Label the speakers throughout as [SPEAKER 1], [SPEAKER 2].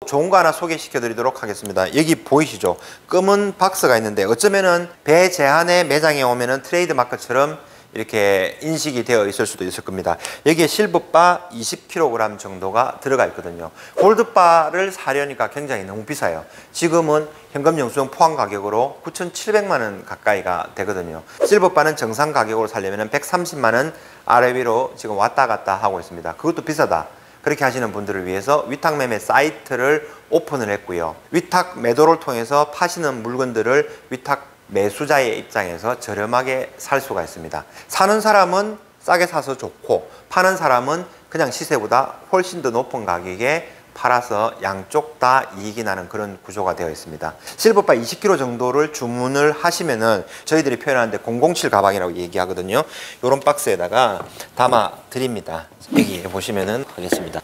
[SPEAKER 1] 좋은 거 하나 소개시켜 드리도록 하겠습니다. 여기 보이시죠? 검은 박스가 있는데 어쩌면은 배 제한의 매장에 오면은 트레이드 마크처럼 이렇게 인식이 되어 있을 수도 있을 겁니다. 여기에 실버바 20kg 정도가 들어가 있거든요. 골드바를 사려니까 굉장히 너무 비싸요. 지금은 현금 영수증 포함 가격으로 9,700만 원 가까이가 되거든요. 실버바는 정상 가격으로 사려면 130만 원 아래 위로 지금 왔다 갔다 하고 있습니다. 그것도 비싸다. 그렇게 하시는 분들을 위해서 위탁 매매 사이트를 오픈을 했고요. 위탁 매도를 통해서 파시는 물건들을 위탁 매수자의 입장에서 저렴하게 살 수가 있습니다. 사는 사람은 싸게 사서 좋고 파는 사람은 그냥 시세보다 훨씬 더 높은 가격에 팔아서 양쪽 다 이익이 나는 그런 구조가 되어 있습니다. 실버바 20kg 정도를 주문을 하시면은 저희들이 표현하는데 007 가방이라고 얘기하거든요. 이런 박스에다가 담아 드립니다. 여기 보시면은 하겠습니다.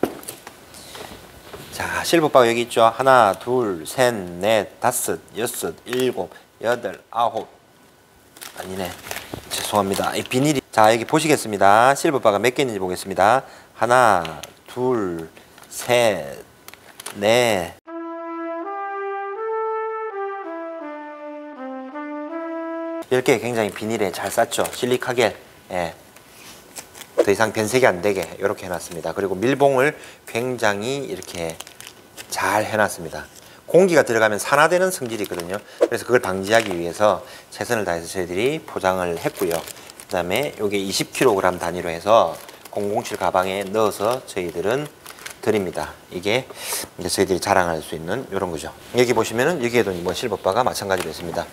[SPEAKER 1] 자, 실버바가 여기 있죠. 하나, 둘, 셋, 넷, 다섯, 여섯, 일곱, 여덟, 아홉. 아니네. 죄송합니다. 이 비닐이. 자, 여기 보시겠습니다. 실버바가 몇 개 있는지 보겠습니다. 하나, 둘, 셋, 넷. 이렇게 굉장히 비닐에 잘 쌌죠. 실리카겔. 예. 더 이상 변색이 안 되게 이렇게 해놨습니다. 그리고 밀봉을 굉장히 이렇게 잘 해놨습니다. 공기가 들어가면 산화되는 성질이 있거든요. 그래서 그걸 방지하기 위해서 최선을 다해서 저희들이 포장을 했고요. 그 다음에 이게 20kg 단위로 해서 007 가방에 넣어서 저희들은 드립니다. 이게 이제 저희들이 자랑할 수 있는 이런 거죠. 여기 보시면은 여기에도 뭐 실버바가 마찬가지로 있습니다.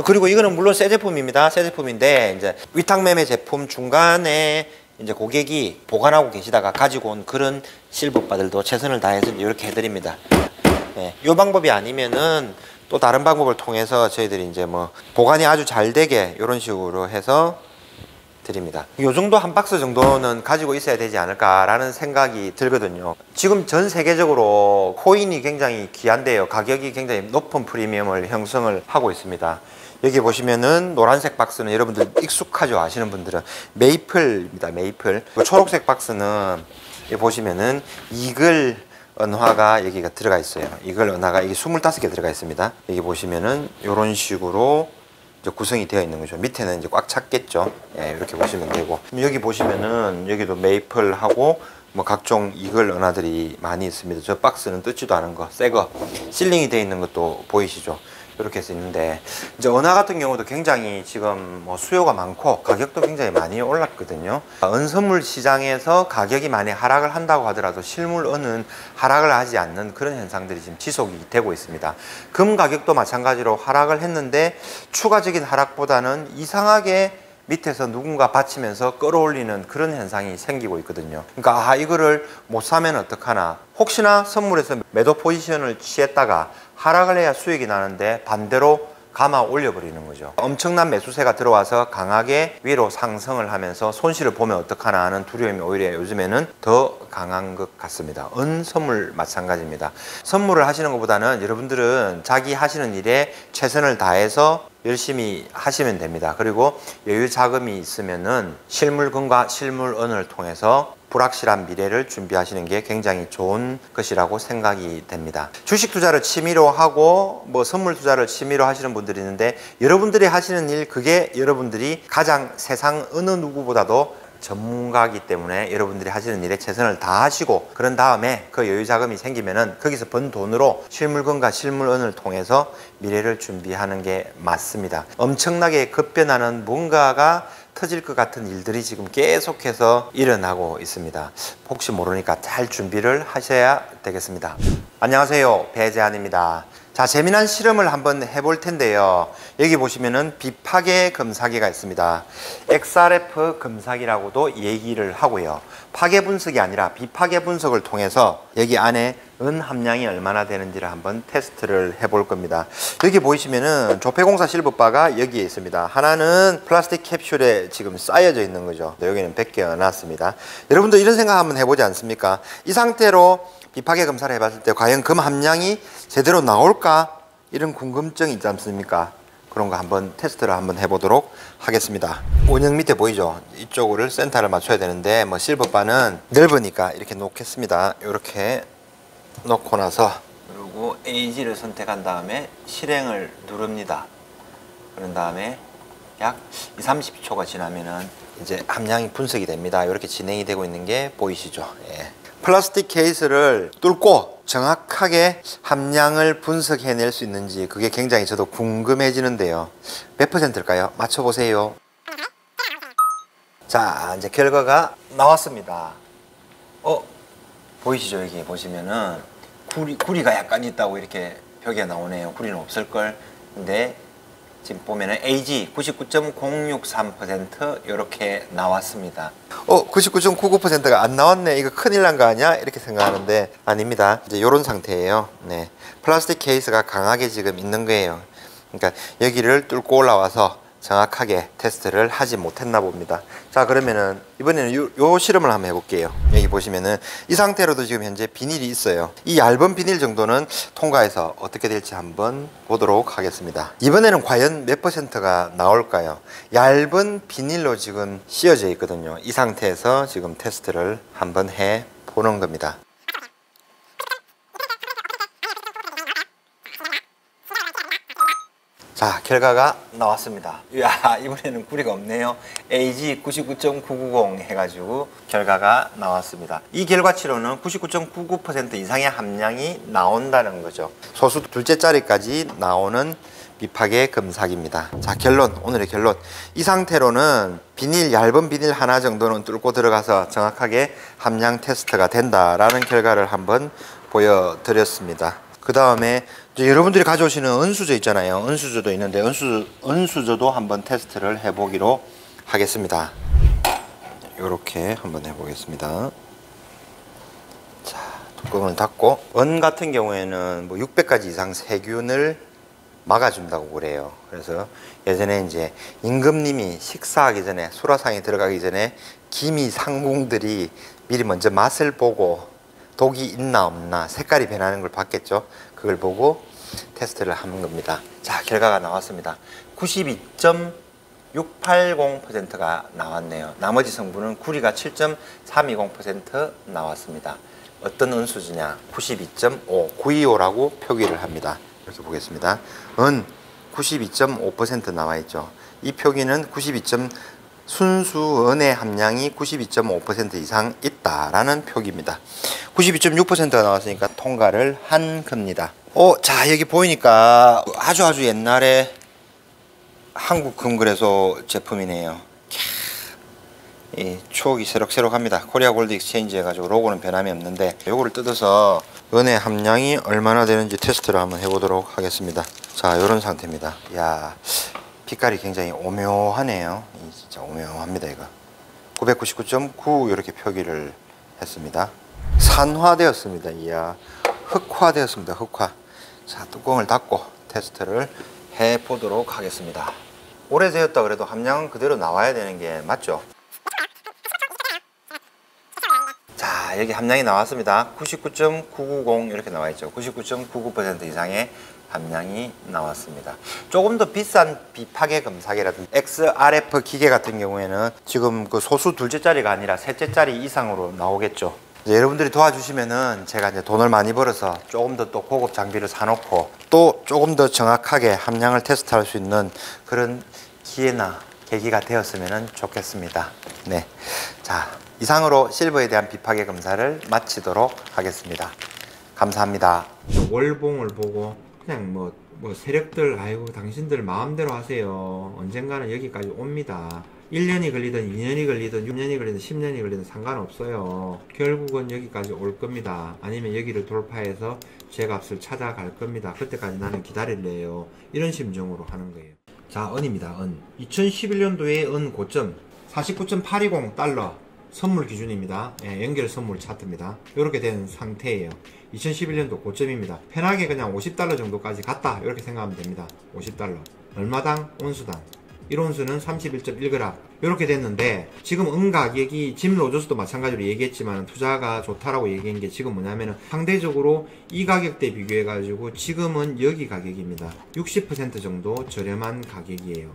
[SPEAKER 1] 그리고 이거는 물론 새 제품입니다. 새 제품인데 이제 위탁 매매 제품 중간에 이제 고객이 보관하고 계시다가 가지고 온 그런 실버바들도 최선을 다해서 이렇게 해드립니다. 네, 이 방법이 아니면은 또 다른 방법을 통해서 저희들이 이제 뭐 보관이 아주 잘 되게 이런 식으로 해서 드립니다. 이 정도 한 박스 정도는 가지고 있어야 되지 않을까라는 생각이 들거든요. 지금 전 세계적으로 코인이 굉장히 귀한데요. 가격이 굉장히 높은 프리미엄을 형성을 하고 있습니다. 여기 보시면은 노란색 박스는 여러분들 익숙하죠. 아시는 분들은 메이플입니다. 메이플. 초록색 박스는 여기 보시면은 이글 은화가 여기가 들어가 있어요. 이글 은화가 이게 25개 들어가 있습니다. 여기 보시면은 이런 식으로 이제 구성이 되어 있는 거죠. 밑에는 이제 꽉 찼겠죠. 예, 이렇게 보시면 되고. 여기 보시면은 여기도 메이플하고 뭐 각종 이글 은화들이 많이 있습니다. 저 박스는 뜯지도 않은 거, 새 거, 실링이 되어 있는 것도 보이시죠? 이렇게 해서 있는데 이제 은화 같은 경우도 굉장히 지금 뭐 수요가 많고 가격도 굉장히 많이 올랐거든요. 은선물 시장에서 가격이 많이 하락을 한다고 하더라도 실물 은은 하락을 하지 않는 그런 현상들이 지금 지속이 되고 있습니다. 금 가격도 마찬가지로 하락을 했는데 추가적인 하락보다는 이상하게 밑에서 누군가 받치면서 끌어올리는 그런 현상이 생기고 있거든요. 그러니까 이거를 못 사면 어떡하나, 혹시나 선물에서 매도 포지션을 취했다가 하락을 해야 수익이 나는데 반대로 감아 올려버리는 거죠. 엄청난 매수세가 들어와서 강하게 위로 상승을 하면서 손실을 보면 어떡하나 하는 두려움이 오히려 요즘에는 더 강한 것 같습니다. 은 선물 마찬가지입니다. 선물을 하시는 것보다는 여러분들은 자기 하시는 일에 최선을 다해서 열심히 하시면 됩니다. 그리고 여유 자금이 있으면은 실물금과 실물은을 통해서 불확실한 미래를 준비하시는 게 굉장히 좋은 것이라고 생각이 됩니다. 주식 투자를 취미로 하고 뭐 선물 투자를 취미로 하시는 분들이 있는데 여러분들이 하시는 일, 그게 여러분들이 가장 세상 어느 누구보다도 전문가이기 때문에 여러분들이 하시는 일에 최선을 다하시고 그런 다음에 그 여유 자금이 생기면은 거기서 번 돈으로 실물금과 실물은을 통해서 미래를 준비하는 게 맞습니다. 엄청나게 급변하는 뭔가가 터질 것 같은 일들이 지금 계속해서 일어나고 있습니다. 혹시 모르니까 잘 준비를 하셔야 되겠습니다. 안녕하세요, 배재환입니다. 자, 재미난 실험을 한번 해볼 텐데요. 여기 보시면은 비파괴 검사기가 있습니다. XRF 검사기라고도 얘기를 하고요. 파괴 분석이 아니라 비파괴 분석을 통해서 여기 안에 은 함량이 얼마나 되는지를 한번 테스트를 해볼 겁니다. 여기 보이시면은 조폐공사 실버바가 여기에 있습니다. 하나는 플라스틱 캡슐에 지금 쌓여져 있는 거죠. 여기는 100개 놨습니다. 여러분도 이런 생각 한번 해보지 않습니까? 이 상태로 비파괴 검사를 해봤을 때 과연 금 함량이 제대로 나올까? 이런 궁금증이 있지 않습니까? 그런 거 한번 테스트를 한번 해보도록 하겠습니다. 원형 밑에 보이죠? 이쪽을 센터를 맞춰야 되는데 뭐 실버바는 넓으니까 이렇게 놓겠습니다. 이렇게 놓고 나서 그리고 AG를 선택한 다음에 실행을 누릅니다. 그런 다음에 약 20-30초가 지나면은 이제 함량이 분석이 됩니다. 이렇게 진행이 되고 있는 게 보이시죠? 예. 플라스틱 케이스를 뚫고 정확하게 함량을 분석해낼 수 있는지 그게 굉장히 저도 궁금해지는데요. 몇 %일까요? 맞춰보세요. 자, 이제 결과가 나왔습니다. 보이시죠? 여기 보시면은 구리가 약간 있다고 이렇게 벽에 나오네요. 구리는 없을걸. 근데 지금 보면은 AG 99.063% 이렇게 나왔습니다. 99.99%가 안 나왔네. 이거 큰일 난 거 아니야? 이렇게 생각하는데 아닙니다. 이제 이런 상태예요. 네, 플라스틱 케이스가 강하게 지금 있는 거예요. 그러니까 여기를 뚫고 올라와서 정확하게 테스트를 하지 못했나 봅니다. 자, 그러면은 이번에는 요 실험을 한번 해볼게요. 여기 보시면은 이 상태로도 지금 현재 비닐이 있어요. 이 얇은 비닐 정도는 통과해서 어떻게 될지 한번 보도록 하겠습니다. 이번에는 과연 몇 %가 나올까요? 얇은 비닐로 지금 씌워져 있거든요. 이 상태에서 지금 테스트를 한번 해 보는 겁니다. 자, 결과가 나왔습니다. 이야, 이번에는 구리가 없네요. AG 99.990 해가지고 결과가 나왔습니다. 이 결과치로는 99.99% 이상의 함량이 나온다는 거죠. 소수 둘째 자리까지 나오는 비파계 금삭입니다. 자, 결론, 오늘의 결론. 이 상태로는 얇은 비닐 하나 정도는 뚫고 들어가서 정확하게 함량 테스트가 된다라는 결과를 한번 보여드렸습니다. 그 다음에 여러분들이 가져오시는 은수저 있잖아요. 은수저도 있는데 은수저도 한번 테스트를 해보기로 하겠습니다. 이렇게 한번 해보겠습니다. 자, 뚜껑을 닫고, 은 같은 경우에는 뭐 600가지 이상 세균을 막아준다고 그래요. 그래서 예전에 이제 임금님이 식사하기 전에, 수라상에 들어가기 전에 기미 상궁들이 미리 먼저 맛을 보고 독이 있나 없나 색깔이 변하는 걸 봤겠죠. 그걸 보고 테스트를 하는 겁니다. 자, 결과가 나왔습니다. 92.680%가 나왔네요. 나머지 성분은 구리가 7.320% 나왔습니다. 어떤 은수지냐? 92.5, 925라고 표기를 합니다. 이렇게 보겠습니다. 은 92.5% 나와 있죠. 이 표기는 순수 은의 함량이 92.5% 이상 있다라는 표기입니다. 92.6%가 나왔으니까 통과를 한 겁니다. 자, 여기 보이니까 아주 옛날에 한국금거래소 제품이네요. 이 추억이 새록새록합니다. 코리아 골드 익스체인지 해가지고 로고는 변함이 없는데, 요거를 뜯어서 은의 함량이 얼마나 되는지 테스트를 한번 해보도록 하겠습니다. 자, 요런 상태입니다. 이야, 빛깔이 굉장히 오묘하네요. 진짜 오묘합니다. 이거 999.9 이렇게 표기를 했습니다. 산화되었습니다. 이야, 흑화되었습니다. 흑화. 자, 뚜껑을 닫고 테스트를 해 보도록 하겠습니다. 오래되었다 그래도 함량은 그대로 나와야 되는 게 맞죠? 자, 여기 함량이 나왔습니다. 99.990 이렇게 나와 있죠. 99.99% 이상의 함량이 나왔습니다. 조금 더 비싼 비파계 금삭이라든지 XRF 기계 같은 경우에는 지금 그 소수 둘째 자리가 아니라 셋째 자리 이상으로 나오겠죠. 여러분들이 도와주시면은 제가 이제 돈을 많이 벌어서 조금 더 또 고급 장비를 사놓고 또 조금 더 정확하게 함량을 테스트할 수 있는 그런 기회나 계기가 되었으면 좋겠습니다. 네, 자, 이상으로 실버에 대한 비파계 검사를 마치도록 하겠습니다. 감사합니다. 월봉을 보고 그냥 뭐 세력들, 아이고 당신들 마음대로 하세요. 언젠가는 여기까지 옵니다. 1년이 걸리든 2년이 걸리든 6년이 걸리든 10년이 걸리든 상관없어요. 결국은 여기까지 올 겁니다. 아니면 여기를 돌파해서 제 값을 찾아갈 겁니다. 그때까지 나는 기다릴래요. 이런 심정으로 하는 거예요. 자, 은입니다. 은 2011년도에 은 고점 49.820달러 선물 기준입니다. 예, 연결 선물 차트입니다. 이렇게 된 상태예요. 2011년도 고점입니다. 편하게 그냥 50달러 정도까지 갔다 이렇게 생각하면 됩니다. 50달러 얼마당? 온수당 1온수는 31.1g 이렇게 됐는데, 지금 은 가격이 짐 로저스도 마찬가지로 얘기했지만 투자가 좋다라고 얘기한 게 지금 뭐냐면은 상대적으로 이 가격대 비교해 가지고 지금은 여기 가격입니다. 60% 정도 저렴한 가격이에요.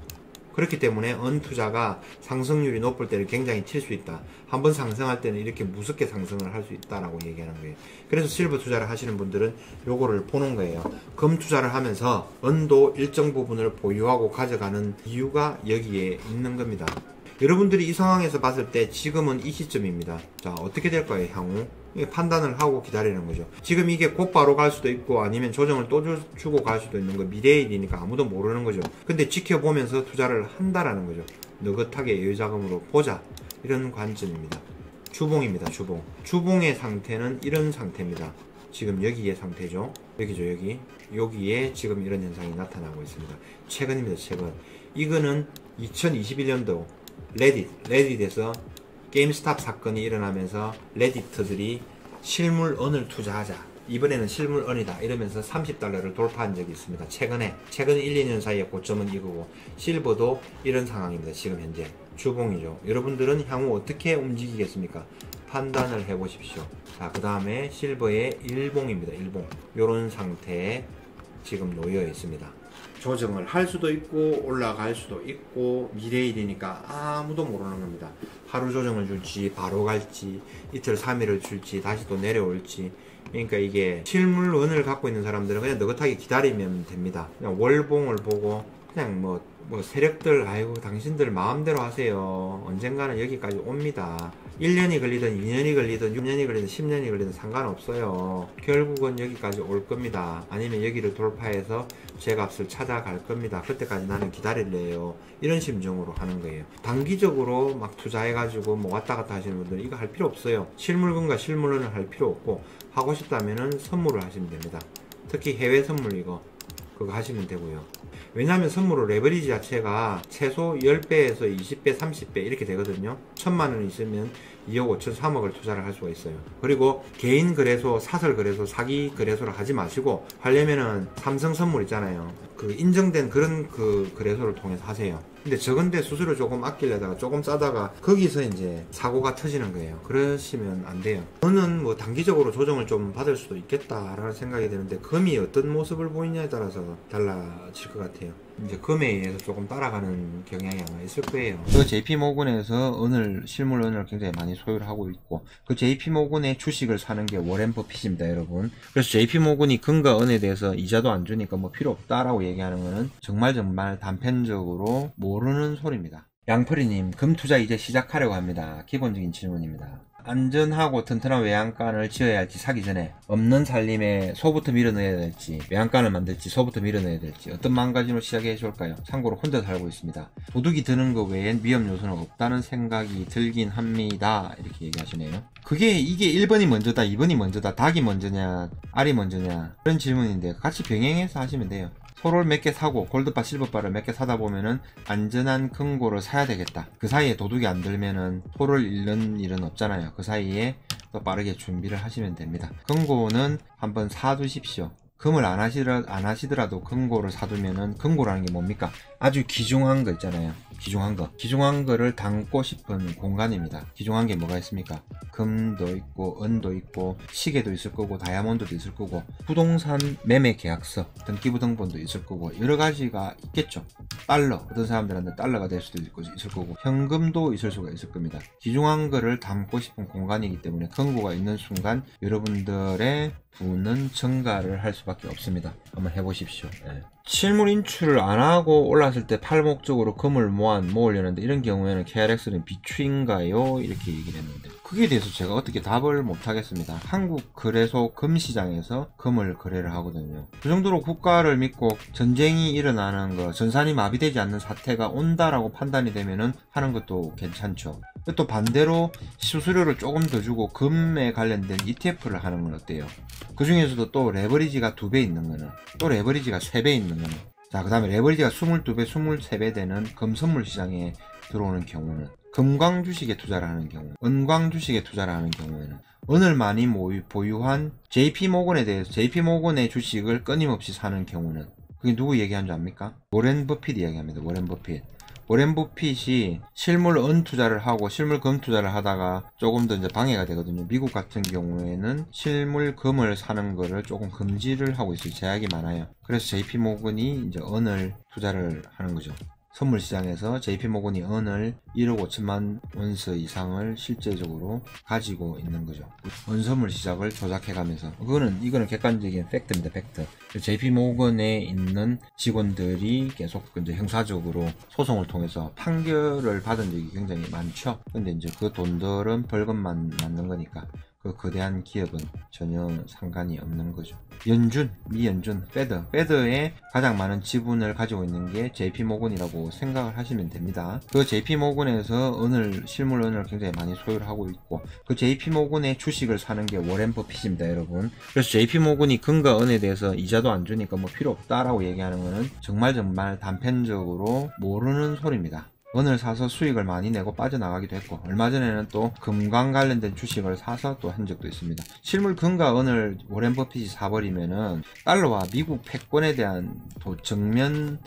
[SPEAKER 1] 그렇기 때문에 은 투자가 상승률이 높을 때는 굉장히 칠 수 있다. 한번 상승할 때는 이렇게 무섭게 상승을 할 수 있다라고 얘기하는 거예요. 그래서 실버 투자를 하시는 분들은 요거를 보는 거예요. 금 투자를 하면서 은도 일정 부분을 보유하고 가져가는 이유가 여기에 있는 겁니다. 여러분들이 이 상황에서 봤을 때 지금은 이 시점입니다. 자, 어떻게 될까요, 향후? 판단을 하고 기다리는 거죠. 지금 이게 곧바로 갈 수도 있고 아니면 조정을 또 주고 갈 수도 있는 거, 미래의 일이니까 아무도 모르는 거죠. 근데 지켜보면서 투자를 한다라는 거죠. 느긋하게 여유자금으로 보자, 이런 관점입니다. 주봉입니다. 주봉. 주봉의 상태는 이런 상태입니다. 지금 여기의 상태죠. 여기죠, 여기. 여기에 지금 이런 현상이 나타나고 있습니다. 최근입니다, 최근. 이거는 2021년도 레딧에서 게임스탑 사건이 일어나면서 레디터들이 실물은을 투자하자, 이번에는 실물은이다 이러면서 $30를 돌파한 적이 있습니다. 최근 1, 2년 사이의 고점은 이거고, 실버도 이런 상황입니다. 지금 현재 주봉이죠. 여러분들은 향후 어떻게 움직이겠습니까? 판단을 해 보십시오. 자, 그 다음에 실버의 일봉입니다. 일봉. 요런 상태에 지금 놓여 있습니다. 조정을 할 수도 있고 올라갈 수도 있고 미래일이니까 아무도 모르는 겁니다. 하루 조정을 줄지 바로 갈지 이틀 3일을 줄지 다시 또 내려올지. 그러니까 이게 실물은을 갖고 있는 사람들은 그냥 느긋하게 기다리면 됩니다. 그냥 월봉을 보고 그냥 뭐 세력들, 아이고 당신들 마음대로 하세요. 언젠가는 여기까지 옵니다. 1년이 걸리든 2년이 걸리든 6년이 걸리든 10년이 걸리든 상관없어요. 결국은 여기까지 올 겁니다. 아니면 여기를 돌파해서 제 값을 찾아갈 겁니다. 그때까지 나는 기다릴래요. 이런 심정으로 하는 거예요. 단기적으로 막 투자해가지고 뭐 왔다 갔다 하시는 분들은 이거 할 필요 없어요. 실물금과 실물은을 할 필요 없고, 하고 싶다면은 선물을 하시면 됩니다. 특히 해외 선물 이거 그거 하시면 되고요. 왜냐하면 선물로 레버리지 자체가 최소 10배에서 20배, 30배 이렇게 되거든요. 1000만원 있으면 2억 5천, 3억을 투자를 할 수가 있어요. 그리고 개인 거래소, 사설 거래소, 사기 거래소를 하지 마시고 하려면은 삼성 선물 있잖아요. 그 인정된 그런 그 거래소를 통해서 하세요. 근데 적은데 수수료 조금 아끼려다가 조금 싸다가 거기서 이제 사고가 터지는 거예요. 그러시면 안 돼요. 저는 뭐 단기적으로 조정을 좀 받을 수도 있겠다라는 생각이 드는데 금이 어떤 모습을 보이냐에 따라서 달라질 것 같아요. 이제 금에 의해서 조금 따라가는 경향이 아마 있을 거예요. 그 JP모건에서 실물은을 굉장히 많이 소유를 하고 있고, 그 JP모건의 주식을 사는 게 워렌 버핏입니다, 여러분. 그래서 JP모건이 금과 은에 대해서 이자도 안 주니까 뭐 필요 없다라고 얘기하는 거는 정말 단편적으로 모르는 소리입니다. 양펄이님, 금 투자 이제 시작하려고 합니다. 기본적인 질문입니다. 안전하고 튼튼한 외양간을 지어야 할지, 사기 전에 없는 살림에 소부터 밀어넣어야 될지, 외양간을 만들지 소부터 밀어넣어야 될지 어떤 마음가짐으로 시작해 좋을까요? 참고로 혼자 살고 있습니다. 도둑이 드는 것 외엔 위험 요소는 없다는 생각이 들긴 합니다. 이렇게 얘기하시네요. 이게 1번이 먼저다, 2번이 먼저다, 닭이 먼저냐 알이 먼저냐 그런 질문인데 같이 병행해서 하시면 돼요. 소를 몇 개 사고 골드바, 실버바를 몇 개 사다 보면은 안전한 금고를 사야 되겠다. 그 사이에 도둑이 안 들면은 소를 잃는 일은 없잖아요. 그 사이에 또 빠르게 준비를 하시면 됩니다. 금고는 한번 사두십시오. 금을 안 하시더라도 금고를 사두면은, 금고라는 게 뭡니까? 아주 귀중한 거 있잖아요. 귀중한 거를 담고 싶은 공간입니다. 귀중한 게 뭐가 있습니까? 금도 있고 은도 있고 시계도 있을 거고 다이아몬드도 있을 거고 부동산 매매 계약서, 등기부등본도 있을 거고 여러 가지가 있겠죠. 달러, 어떤 사람들한테 달러가 될 수도 있을 거고 현금도 있을 수가 있을 겁니다. 귀중한 거를 담고 싶은 공간이기 때문에 금고가 있는 순간 여러분들의 부는 증가를 할 수밖에 없습니다. 한번 해보십시오. 네. 실물 인출을 안 하고 올랐을 때 팔 목적으로 금을 모으려는데 이런 경우에는 KRX는 비추인가요? 이렇게 얘기를 했는데 그게 대해서 제가 어떻게 답을 못 하겠습니다. 한국 거래소 금시장에서 금을 거래를 하거든요. 그 정도로 국가를 믿고 전쟁이 일어나는 거, 전산이 마비되지 않는 사태가 온다라고 판단이 되면은 하는 것도 괜찮죠. 또 반대로 수수료를 조금 더 주고 금에 관련된 ETF를 하는 건 어때요? 그 중에서도 또 레버리지가 2배 있는 거는, 또 레버리지가 3배 있는 거는, 자, 그 다음에 레버리지가 22배, 23배 되는 금 선물 시장에 들어오는 경우는, 금광 주식에 투자를 하는 경우, 은광 주식에 투자를 하는 경우에는 은을 많이 보유한 JP모건에 대해서 JP모건의 주식을 끊임없이 사는 경우는, 그게 누구 얘기한 줄 압니까? 워렌 버핏 이야기합니다. 워렌 버핏. 워렌 버핏이 실물 은 투자를 하고 실물 금 투자를 하다가 조금 더 이제 방해가 되거든요. 미국 같은 경우에는 실물 금을 사는 거를 조금 금지를 하고 있어요. 제약이 많아요. 그래서 JP모건이 이제 은을 투자를 하는 거죠. 선물 시장에서 JP모건이 은을 1억 5천만 원스 이상을 실제적으로 가지고 있는 거죠. 은 선물 시장을 조작해가면서 이거는 객관적인 팩트입니다. 팩트. JP모건에 있는 직원들이 계속 이제 형사적으로 소송을 통해서 판결을 받은 적이 굉장히 많죠. 근데 이제 그 돈들은 벌금만 맞는 거니까 그 거대한 기업은 전혀 상관이 없는 거죠. 미연준, 페드에 가장 많은 지분을 가지고 있는 게 JP모건이라고 생각을 하시면 됩니다. 그 JP모건에서 실물 은을 굉장히 많이 소유를 하고 있고, 그 JP모건의 주식을 사는 게 워렌 버핏입니다, 여러분. 그래서 JP모건이 금과 은에 대해서 이자도 안 주니까 뭐 필요 없다라고 얘기하는 거는 정말 단편적으로 모르는 소리입니다. 은을 사서 수익을 많이 내고 빠져나가기도 했고, 얼마 전에는 또 금광 관련된 주식을 사서 또 한 적도 있습니다. 실물 금과 은을 워렌 버핏이 사버리면은 달러와 미국 패권에 대한 정면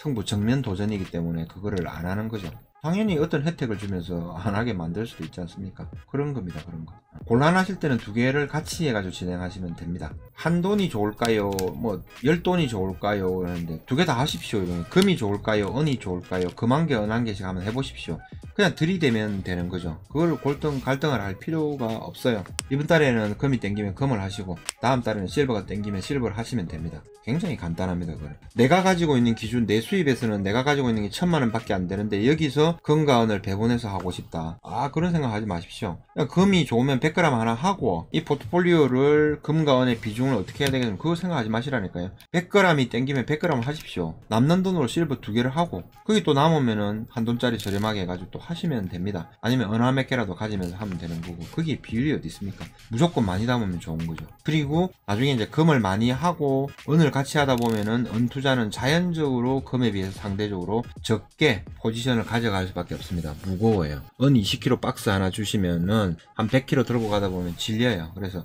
[SPEAKER 1] 도전이기 때문에 그거를 안 하는 거죠. 당연히 어떤 혜택을 주면서 안 하게 만들 수도 있지 않습니까? 그런 겁니다, 그런 거. 곤란하실 때는 두 개를 같이 해가지고 진행하시면 됩니다. 한 돈이 좋을까요? 뭐, 10돈이 좋을까요? 그러는데, 두 개 다 하십시오. 이러면. 금이 좋을까요? 은이 좋을까요? 금 한 개, 은 한 개씩 한번 해보십시오. 그냥 들이대면 되는 거죠. 그걸 갈등을 할 필요가 없어요. 이번 달에는 금이 땡기면 금을 하시고, 다음 달에는 실버가 땡기면 실버를 하시면 됩니다. 굉장히 간단합니다, 그걸. 내가 가지고 있는 기준, 내 수입에서는 내가 가지고 있는 게 1000만원 밖에 안 되는데, 여기서 금과 은을 배분해서 하고 싶다. 그런 생각 하지 마십시오. 금이 좋으면 100g 하나 하고, 이 포트폴리오를 금과 은의 비중을 어떻게 해야 되겠냐면, 그거 생각하지 마시라니까요. 100g이 땡기면 100g 하십시오. 남는 돈으로 실버 2개를 하고, 거기 또 남으면은 한 돈짜리 저렴하게 해가지고 또 하시면 됩니다. 아니면 은 한 몇 개라도 가지면서 하면 되는 거고, 그게 비율이 어디 있습니까? 무조건 많이 담으면 좋은 거죠. 그리고 나중에 이제 금을 많이 하고 은을 같이 하다 보면은 은 투자는 자연적으로 금에 비해서 상대적으로 적게 포지션을 가져갈 수밖에 없습니다. 무거워요. 은 20kg 박스 하나 주시면은 한 100kg 들고 가다 보면 질려요. 그래서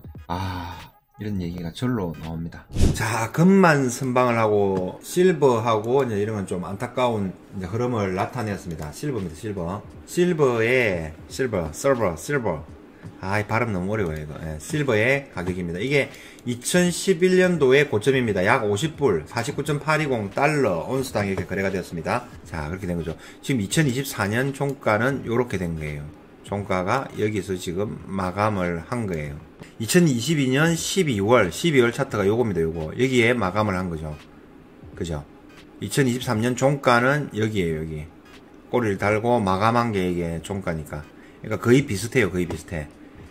[SPEAKER 1] 이런 얘기가 절로 나옵니다. 자, 금만 선방을 하고 실버하고 이제 이런 건 좀 안타까운 이제 흐름을 나타내었습니다. 실버입니다, 실버. 실버. 이 발음 너무 어려워요, 이거. 실버의 가격입니다. 이게 2011년도의 고점입니다. 약 50불, 49.820 달러, 온스당 이렇게 거래가 되었습니다. 자, 그렇게 된 거죠. 지금 2024년 종가는 이렇게 된 거예요. 종가가 여기서 지금 마감을 한 거예요. 2022년 12월 차트가 요겁니다, 요거. 여기에 마감을 한 거죠. 그죠? 2023년 종가는 여기에요, 여기. 꼬리를 달고 마감한 게 이게 종가니까. 그러니까 거의 비슷해요, 거의 비슷해.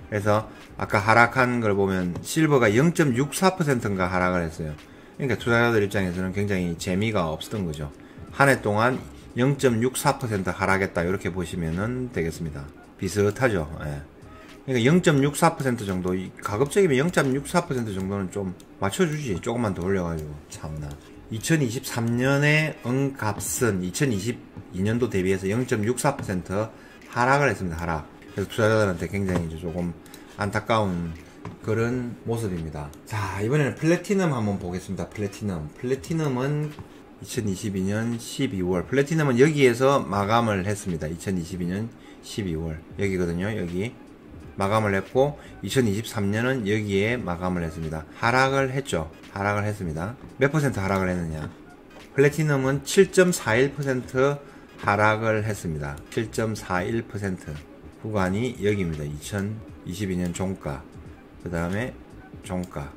[SPEAKER 1] 그래서 아까 하락한 걸 보면 실버가 0.64%인가 하락을 했어요. 그러니까 투자자들 입장에서는 굉장히 재미가 없었던 거죠. 한 해 동안 0.64% 하락했다, 이렇게 보시면 되겠습니다. 비슷하죠. 그러니까 0.64% 정도, 가급적이면 0.64% 정도는 좀 맞춰주지. 조금만 더 올려가지고. 참나. 2023년의 은값은 2022년도 대비해서 0.64% 하락을 했습니다. 하락. 그래서 투자자들한테 굉장히 이제 조금 안타까운 그런 모습입니다. 자, 이번에는 플래티넘 한번 보겠습니다. 플래티넘은 2022년 12월. 플래티넘은 여기에서 마감을 했습니다. 2022년 12월. 여기거든요. 여기. 마감을 했고, 2023년은 여기에 마감을 했습니다. 하락을 했죠. 하락을 했습니다. 몇 퍼센트 하락을 했느냐. 플래티넘은 7.41% 하락을 했습니다. 7.41% 구간이 여기입니다. 2022년 종가, 그 다음에 종가,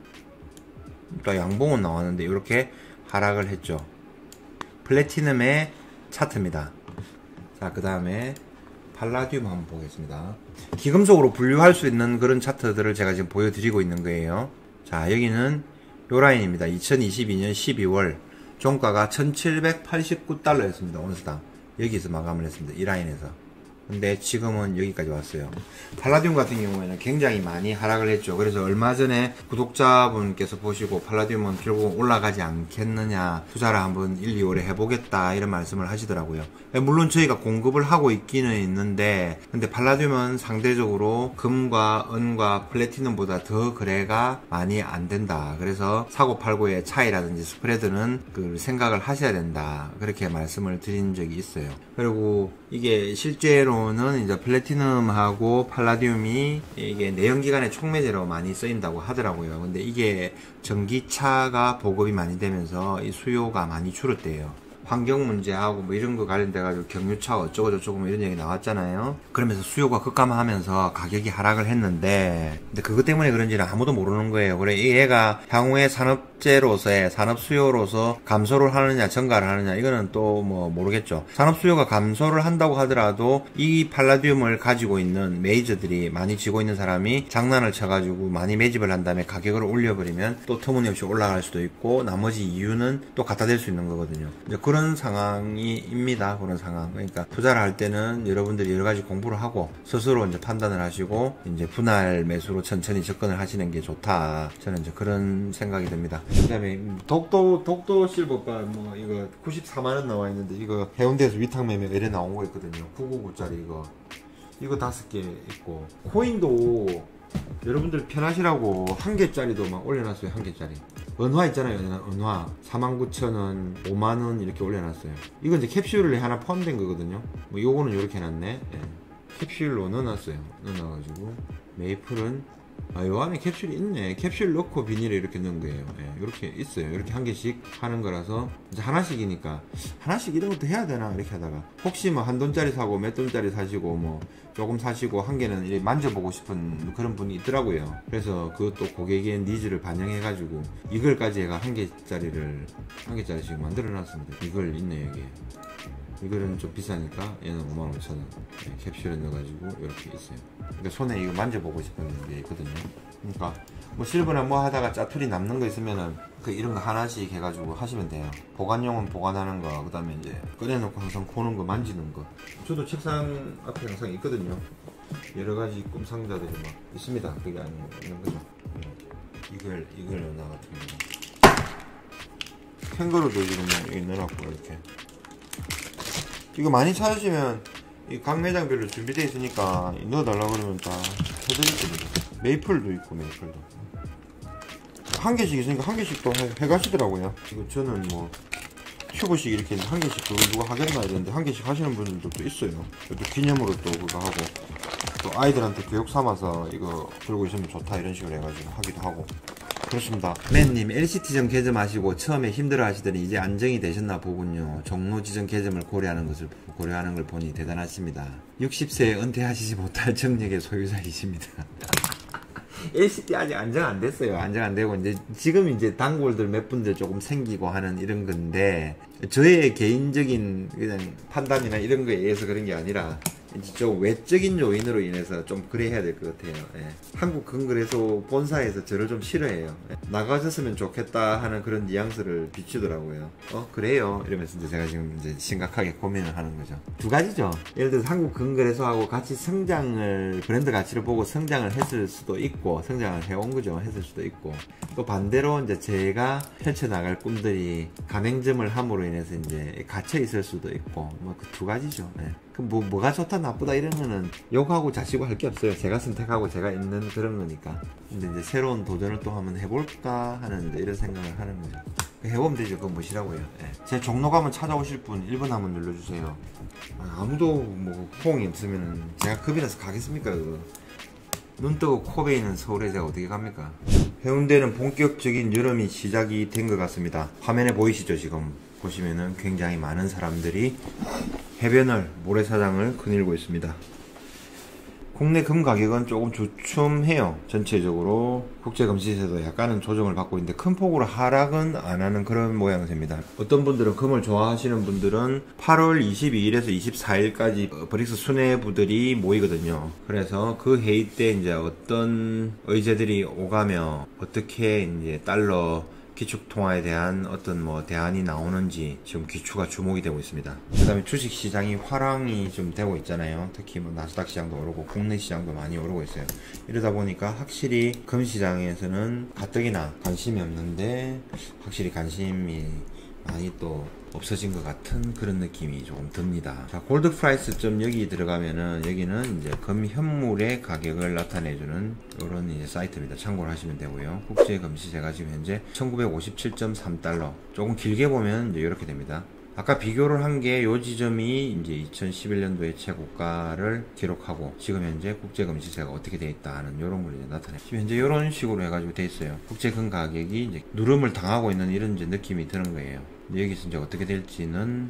[SPEAKER 1] 또 양봉은 나왔는데 이렇게 하락을 했죠. 플래티넘의 차트입니다. 자, 그 다음에 팔라듐 한번 보겠습니다. 기금속으로 분류할 수 있는 그런 차트들을 제가 지금 보여드리고 있는 거예요. 자, 여기는 요 라인입니다. 2022년 12월 종가가 1789달러였습니다. 온스당. 여기서 마감을 했습니다. 이 라인에서. 근데 지금은 여기까지 왔어요. 팔라듐 같은 경우에는 굉장히 많이 하락을 했죠. 그래서 얼마 전에 구독자분께서 보시고 팔라듐은 결국 올라가지 않겠느냐, 투자를 한번 1, 2월에 해보겠다, 이런 말씀을 하시더라고요. 물론 저희가 공급을 하고 있기는 있는데, 근데 팔라듐은 상대적으로 금과 은과 플래티넘보다 더 거래가 많이 안 된다. 그래서 사고 팔고의 차이라든지 스프레드는 그 생각을 하셔야 된다, 그렇게 말씀을 드린 적이 있어요. 그리고 이게 실제로는 이제 플래티넘하고 팔라듐이 이게 내연기관의 촉매제로 많이 쓰인다고 하더라고요. 근데 이게 전기차가 보급이 많이 되면서 이 수요가 많이 줄었대요. 환경 문제하고 뭐 이런 거 관련돼 가지고 경유차 어쩌고 저쩌고 뭐 이런 얘기 나왔잖아요. 그러면서 수요가 급감하면서 가격이 하락을 했는데, 근데 그것 때문에 그런지는 아무도 모르는 거예요. 그래 얘가 향후에 산업재로서의 산업 수요로서 감소를 하느냐 증가를 하느냐 이거는 또 뭐 모르겠죠. 산업 수요가 감소를 한다고 하더라도 이 팔라듐을 가지고 있는 메이저들이 많이 쥐고 있는 사람이 장난을 쳐가지고 많이 매집을 한 다음에 가격을 올려버리면 또 터무니없이 올라갈 수도 있고, 나머지 이유는 또 갖다 댈 수 있는 거거든요. 이제 그런 상황입니다. 그런 상황. 그러니까 투자를 할 때는 여러분들이 여러 가지 공부를 하고 스스로 이제 판단을 하시고 이제 분할 매수로 천천히 접근을 하시는 게 좋다. 저는 이제 그런 생각이 듭니다. 그다음에 독도 실버바 뭐 이거 94만원 나와 있는데, 이거 해운대에서 위탁 매매 이래 나온 거 있거든요. 999짜리 이거 5개 있고, 코인도 여러분들 편하시라고 1개짜리도 막 올려놨어요. 1개짜리 은화 있잖아요. 은화 49,000원 5만원 이렇게 올려놨어요. 이건 이제 캡슐에 하나 포함된 거거든요. 뭐 요거는 요렇게 해놨네. 예. 캡슐로 넣어놨어요. 넣어놔가지고 메이플은 요 안에 캡슐이 있네. 캡슐 넣고 비닐에 이렇게 넣은 거예요. 예, 이렇게 있어요. 이렇게 한 개씩 하는 거라서 이제 하나씩이니까 하나씩 이런 것도 해야 되나 이렇게 하다가, 혹시 뭐 한 돈짜리 사고 몇 돈짜리 사시고 뭐 조금 사시고 한 개는 이렇게 만져보고 싶은 그런 분이 있더라고요. 그래서 그것도 고객의 니즈를 반영해가지고 이걸까지 해가 한 개짜리씩 만들어 놨습니다. 이걸 있네 여기에. 이거는 좀 비싸니까 얘는 55,000원. 네, 캡슐에 넣어가지고 이렇게 있어요. 그러니까 손에 이거 만져보고 싶은 게 있거든요. 그러니까 뭐 실버나 뭐 하다가 짜투리 남는 거 있으면은 그 이런 거 하나씩 해가지고 하시면 돼요. 보관용은 보관하는 거, 그 다음에 이제 꺼내놓고 항상 고는 거, 만지는 거. 저도 책상 앞에 항상 있거든요. 여러 가지 꿈 상자들이 막 있습니다. 그게 아니고 있는 거죠. 이걸 넣어놔 같은 거. 캥거루도 지금 여기 넣어놨고 이렇게. 이거 많이 찾으시면 각 매장별로 준비되어 있으니까 넣어달라고 그러면 다 해드릴 겁니다. 메이플도 있고, 메이플도 한 개씩 있으니까 한 개씩 또 해가시더라고요. 지금 저는 뭐 튜브씩 이렇게 한 개씩 그걸 누가 하겠나 이랬는데 한 개씩 하시는 분들도 또 있어요. 또 기념으로 또 그거 하고, 또 아이들한테 교육 삼아서 이거 들고 있으면 좋다 이런 식으로 해가지고 하기도 하고 그렇습니다. 맨님, LCT점 개점하시고 처음에 힘들어 하시더니 이제 안정이 되셨나 보군요. 종로 지점 개점을 고려하는 걸 보니 대단하십니다. 60세에 은퇴하시지 못할 정력의 소유자이십니다. LCT 아직 안정 안 됐어요. 안정 안 되고, 이제 지금 이제 단골들 몇 분들 조금 생기고 하는 이런 건데, 저의 개인적인 그냥 판단이나 이런 거에 의해서 그런 게 아니라 좀 외적인 요인으로 인해서 좀 그래 해야 될 것 같아요. 예. 한국 건설에서 본사에서 저를 좀 싫어해요. 예. 나가셨으면 좋겠다 하는 그런 뉘앙스를 비추더라고요. 그래요 이러면서 이제 제가 지금 이제 심각하게 고민을 하는 거죠. 두 가지죠. 예를 들어서 한국 건설에서하고 같이 성장을, 브랜드 가치를 보고 성장을 했을 수도 있고, 성장을 해온 거죠. 했을 수도 있고, 또 반대로 이제 제가 펼쳐나갈 꿈들이 가맹점을 함으로 인해서 이제 갇혀 있을 수도 있고, 뭐 그 두 가지죠. 예. 뭐가 좋다 나쁘다 이런 거는 욕하고 자시고 할 게 없어요. 제가 선택하고 제가 있는 그런 거니까. 근데 이제 새로운 도전을 또 한번 해볼까 하는 이런 생각을 하는 거죠. 해보면 되죠. 그건 뭐시라고요. 예. 제 종로 가면 찾아오실 분 1번 한번 눌러주세요. 아무도 뭐 호응이 없으면 제가 겁이 나서 가겠습니까 그거. 눈 뜨고 코 베이는 서울에 제가 어떻게 갑니까? 해운대는 본격적인 여름이 시작이 된 것 같습니다. 화면에 보이시죠? 지금 보시면은 굉장히 많은 사람들이 해변을, 모래사장을 거닐고 있습니다. 국내 금 가격은 조금 주춤해요. 전체적으로 국제금 시세도 약간은 조정을 받고 있는데 큰 폭으로 하락은 안 하는 그런 모양새입니다. 어떤 분들은 금을 좋아하시는 분들은 8월 22일에서 24일까지 브릭스 수뇌부들이 모이거든요. 그래서 그 회의 때 이제 어떤 의제들이 오가며 어떻게 이제 달러 기축통화에 대한 어떤 뭐 대안이 나오는지 지금 기추가 주목이 되고 있습니다. 그 다음에 주식시장이 화랑이 좀 되고 있잖아요. 특히 뭐 나스닥 시장도 오르고 국내 시장도 많이 오르고 있어요. 이러다 보니까 확실히 금시장에서는 가뜩이나 관심이 없는데 확실히 관심이 많이 또 없어진 것 같은 그런 느낌이 조금 듭니다. 자, 골드 프라이스 점 여기 들어가면은 여기는 이제 금 현물의 가격을 나타내주는 이런 이제 사이트입니다. 참고를 하시면 되고요. 국제 금 시세가 지금 현재 1957.3달러. 조금 길게 보면 이제 이렇게 됩니다. 아까 비교를 한 게 요 지점이 이제 2011년도에 최고가를 기록하고 지금 현재 국제금 시세가 어떻게 돼 있다는 이런 걸 이제 나타내. 지금 현재 이런 식으로 해가지고 돼 있어요. 국제금 가격이 이제 누름을 당하고 있는 이런 이제 느낌이 드는 거예요. 여기서 이제 어떻게 될지는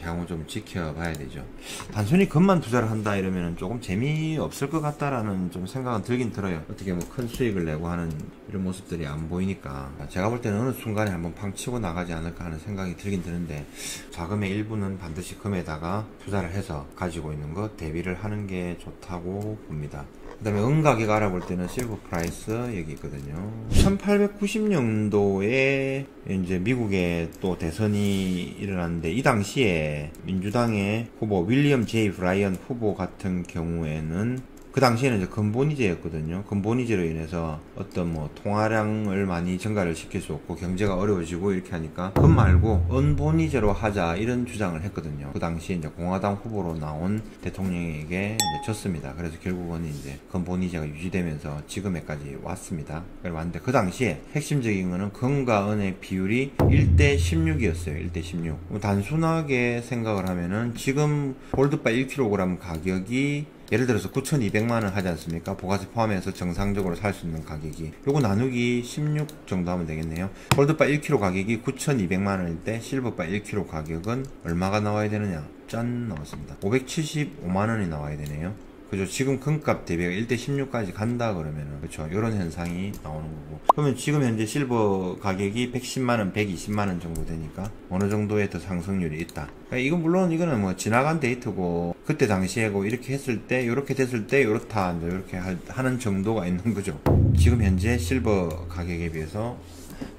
[SPEAKER 1] 향후 좀 지켜봐야 되죠. 단순히 금만 투자를 한다 이러면 조금 재미없을 것 같다라는 좀 생각은 들긴 들어요. 어떻게 뭐 큰 수익을 내고 하는 이런 모습들이 안 보이니까 제가 볼 때는 어느 순간에 한번 팡 치고 나가지 않을까 하는 생각이 들긴 드는데, 자금의 일부는 반드시 금에다가 투자를 해서 가지고 있는 것 대비를 하는 게 좋다고 봅니다. 그 다음에 은가격 알아볼 때는 실버 프라이스 여기 있거든요. 1890년도에 이제 미국에 또 대선이 일어났는데, 이 당시에 민주당의 후보 윌리엄 제이 브라이언 후보 같은 경우에는 그 당시에는 이제 근본이제였거든요. 근본이제로 인해서 어떤 뭐 통화량을 많이 증가를 시킬 수 없고 경제가 어려워지고 이렇게 하니까 금 말고 은본이제로 하자 이런 주장을 했거든요. 그 당시에 이제 공화당 후보로 나온 대통령에게 이제 졌습니다. 그래서 결국은 이제 근본이제가 유지되면서 지금에까지 왔습니다. 왔는데 그 당시에 핵심적인 거는 금과 은의 비율이 1대 16이었어요. 1대 16. 단순하게 생각을 하면은 지금 골드바 1kg 가격이 예를 들어서 9,200만원 하지 않습니까? 보가세 포함해서 정상적으로 살 수 있는 가격이, 요거 나누기 16 정도 하면 되겠네요. 골드바 1kg 가격이 9,200만원일 때 실버바 1kg 가격은 얼마가 나와야 되느냐? 짠, 나왔습니다. 575만원이 나와야 되네요. 그죠? 지금 금값 대비가 1대 16까지 간다 그러면은, 그쵸? 요런 현상이 나오는 거고. 그러면 지금 현재 실버 가격이 110만원, 120만원 정도 되니까 어느 정도의 더 상승률이 있다. 그러니까 이건 물론 이거는 뭐 지나간 데이터고, 그때 당시에고 이렇게 했을 때, 요렇게 됐을 때, 요렇다, 이렇게 하는 정도가 있는 거죠. 지금 현재 실버 가격에 비해서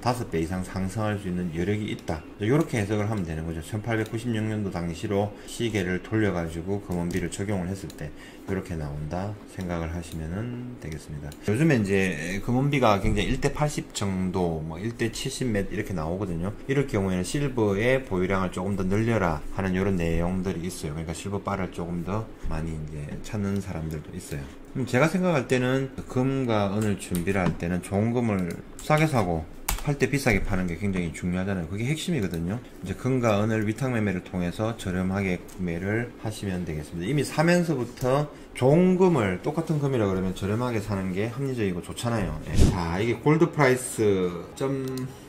[SPEAKER 1] 5배 이상 상승할 수 있는 여력이 있다. 이렇게 해석을 하면 되는 거죠. 1896년도 당시로 시계를 돌려가지고 금원비를 적용을 했을 때 이렇게 나온다 생각을 하시면 되겠습니다. 요즘에 이제 금원비가 굉장히 1대 80 정도, 뭐 1대 70 몇 이렇게 나오거든요. 이럴 경우에는 실버의 보유량을 조금 더 늘려라 하는 이런 내용들이 있어요. 그러니까 실버 바를 조금 더 많이 이제 찾는 사람들도 있어요. 제가 생각할 때는 금과 은을 준비를 할 때는 좋은 금을 싸게 사고 팔 때 비싸게 파는 게 굉장히 중요하잖아요. 그게 핵심이거든요. 이제 금과 은을 위탁 매매를 통해서 저렴하게 구매를 하시면 되겠습니다. 이미 사면서부터 좋은 금을, 똑같은 금이라 그러면 저렴하게 사는 게 합리적이고 좋잖아요. 네. 자, 이게 골드 프라이스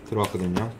[SPEAKER 1] 들어왔거든요.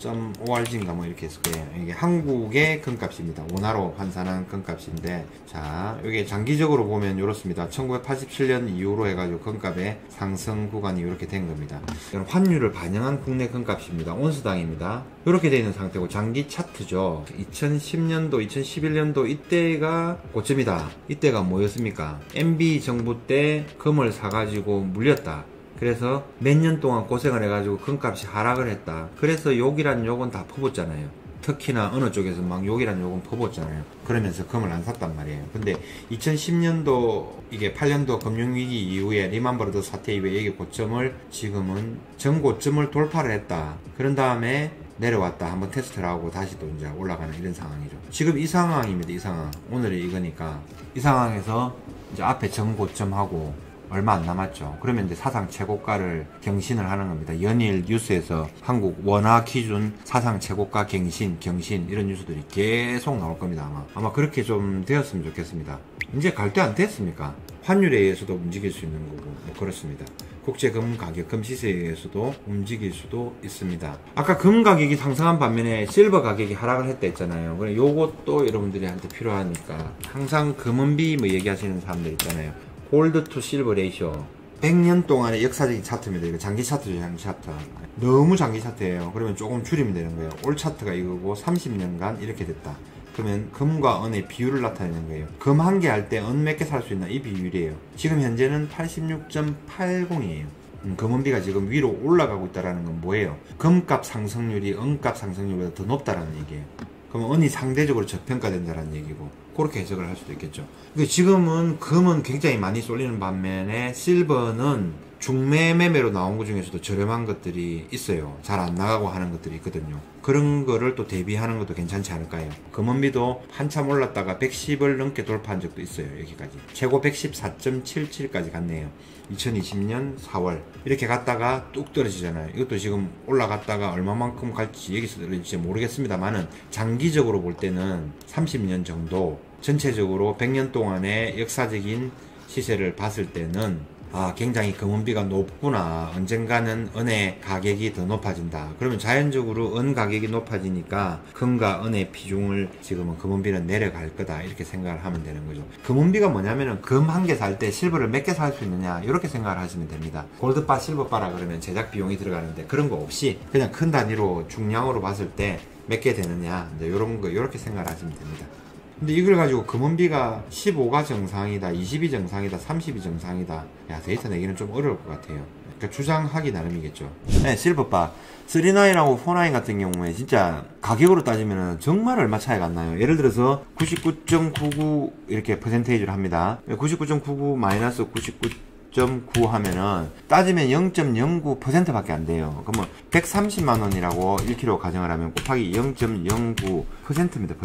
[SPEAKER 1] .org인가 뭐 이렇게 했을 거예요. 이게 한국의 금값입니다. 원화로 환산한 금값인데, 자, 이게 장기적으로 보면 이렇습니다. 1987년 이후로 해가지고 금값의 상승 구간이 이렇게 된 겁니다. 이건 환율을 반영한 국내 금값입니다. 온스당입니다. 이렇게 되어 있는 상태고, 장기 차트죠. 2010년도, 2011년도 이때가 고점이다. 이때가 뭐였습니까? MB 정부 때 금을 사가지고 물렸다. 그래서 몇 년 동안 고생을 해가지고 금값이 하락을 했다. 그래서 욕이란 욕은 다 퍼붓잖아요. 특히나 어느 쪽에서 막 욕이란 욕은 퍼붓잖아요. 그러면서 금을 안 샀단 말이에요. 근데 2010년도, 이게 8년도 금융위기 이후에 리만브러더스 사태 이후에 이게 고점을, 지금은 전고점을 돌파를 했다. 그런 다음에 내려왔다. 한번 테스트를 하고 다시 또 이제 올라가는 이런 상황이죠. 지금 이 상황입니다. 이 상황. 오늘이 이거니까. 이 상황에서 이제 앞에 전고점하고 얼마 안 남았죠. 그러면 이제 사상 최고가를 경신을 하는 겁니다. 연일 뉴스에서 한국 원화 기준 사상 최고가 경신 이런 뉴스들이 계속 나올 겁니다. 아마 그렇게 좀 되었으면 좋겠습니다. 이제 갈 때 안 됐습니까? 환율에 의해서도 움직일 수 있는 거고, 뭐 그렇습니다. 국제금 가격, 금 시세에 의해서도 움직일 수도 있습니다. 아까 금 가격이 상승한 반면에 실버 가격이 하락을 했다 했잖아요. 그래, 요것도 여러분들한테 필요하니까, 항상 금은비 뭐 얘기하시는 사람들 있잖아요. 골드 투 실버 레이쇼 100년 동안의 역사적인 차트입니다. 이거 장기 차트죠. 장기 차트. 너무 장기 차트예요. 그러면 조금 줄이면 되는 거예요. 올 차트가 이거고 30년간 이렇게 됐다. 그러면 금과 은의 비율을 나타내는 거예요. 금 한 개 할 때 은 몇 개 살 수 있나, 이 비율이에요. 지금 현재는 86.80이에요. 금은비가 지금 위로 올라가고 있다는 건 뭐예요? 금값 상승률이 은값 상승률보다 더 높다라는 얘기예요. 그럼 은이 상대적으로 저평가된다는 얘기고, 그렇게 해석을 할 수도 있겠죠. 지금은 금은 굉장히 많이 쏠리는 반면에 실버는 중매 매매로 나온 것 중에서도 저렴한 것들이 있어요. 잘 안 나가고 하는 것들이 있거든요. 그런 거를 또 대비하는 것도 괜찮지 않을까요? 금원비도 한참 올랐다가 110을 넘게 돌파한 적도 있어요. 여기까지 최고 114.77까지 갔네요. 2020년 4월 이렇게 갔다가 뚝 떨어지잖아요. 이것도 지금 올라갔다가 얼마만큼 갈지 여기서 떨어질지 모르겠습니다만은 장기적으로 볼 때는 30년 정도 전체적으로 100년 동안의 역사적인 시세를 봤을 때는 굉장히 금원비가 높구나. 언젠가는 은의 가격이 더 높아진다. 그러면 자연적으로 은 가격이 높아지니까 금과 은의 비중을 지금은 금원비는 내려갈 거다. 이렇게 생각을 하면 되는 거죠. 금원비가 뭐냐면은 금 한 개 살 때 실버를 몇 개 살 수 있느냐. 이렇게 생각을 하시면 됩니다. 골드바, 실버바라 그러면 제작 비용이 들어가는데 그런 거 없이 그냥 큰 단위로 중량으로 봤을 때 몇 개 되느냐. 이제 요런 거, 요렇게 생각을 하시면 됩니다. 근데 이걸 가지고 금원비가 15가 정상이다, 20이 정상이다, 30이 정상이다. 야, 데이터 내기는 좀 어려울 것 같아요. 그러니까 주장하기 나름이겠죠. 네, 실버바 39하고 49 같은 경우에 진짜 가격으로 따지면 정말 얼마 차이가 안 나요. 예를 들어서 99.99 이렇게 퍼센테이지를 합니다. 99.99 마이너스 99.9 하면은 따지면 0.09% 밖에 안 돼요. 그러면 130만원이라고 1kg 가정을 하면 곱하기 0.09%입니다.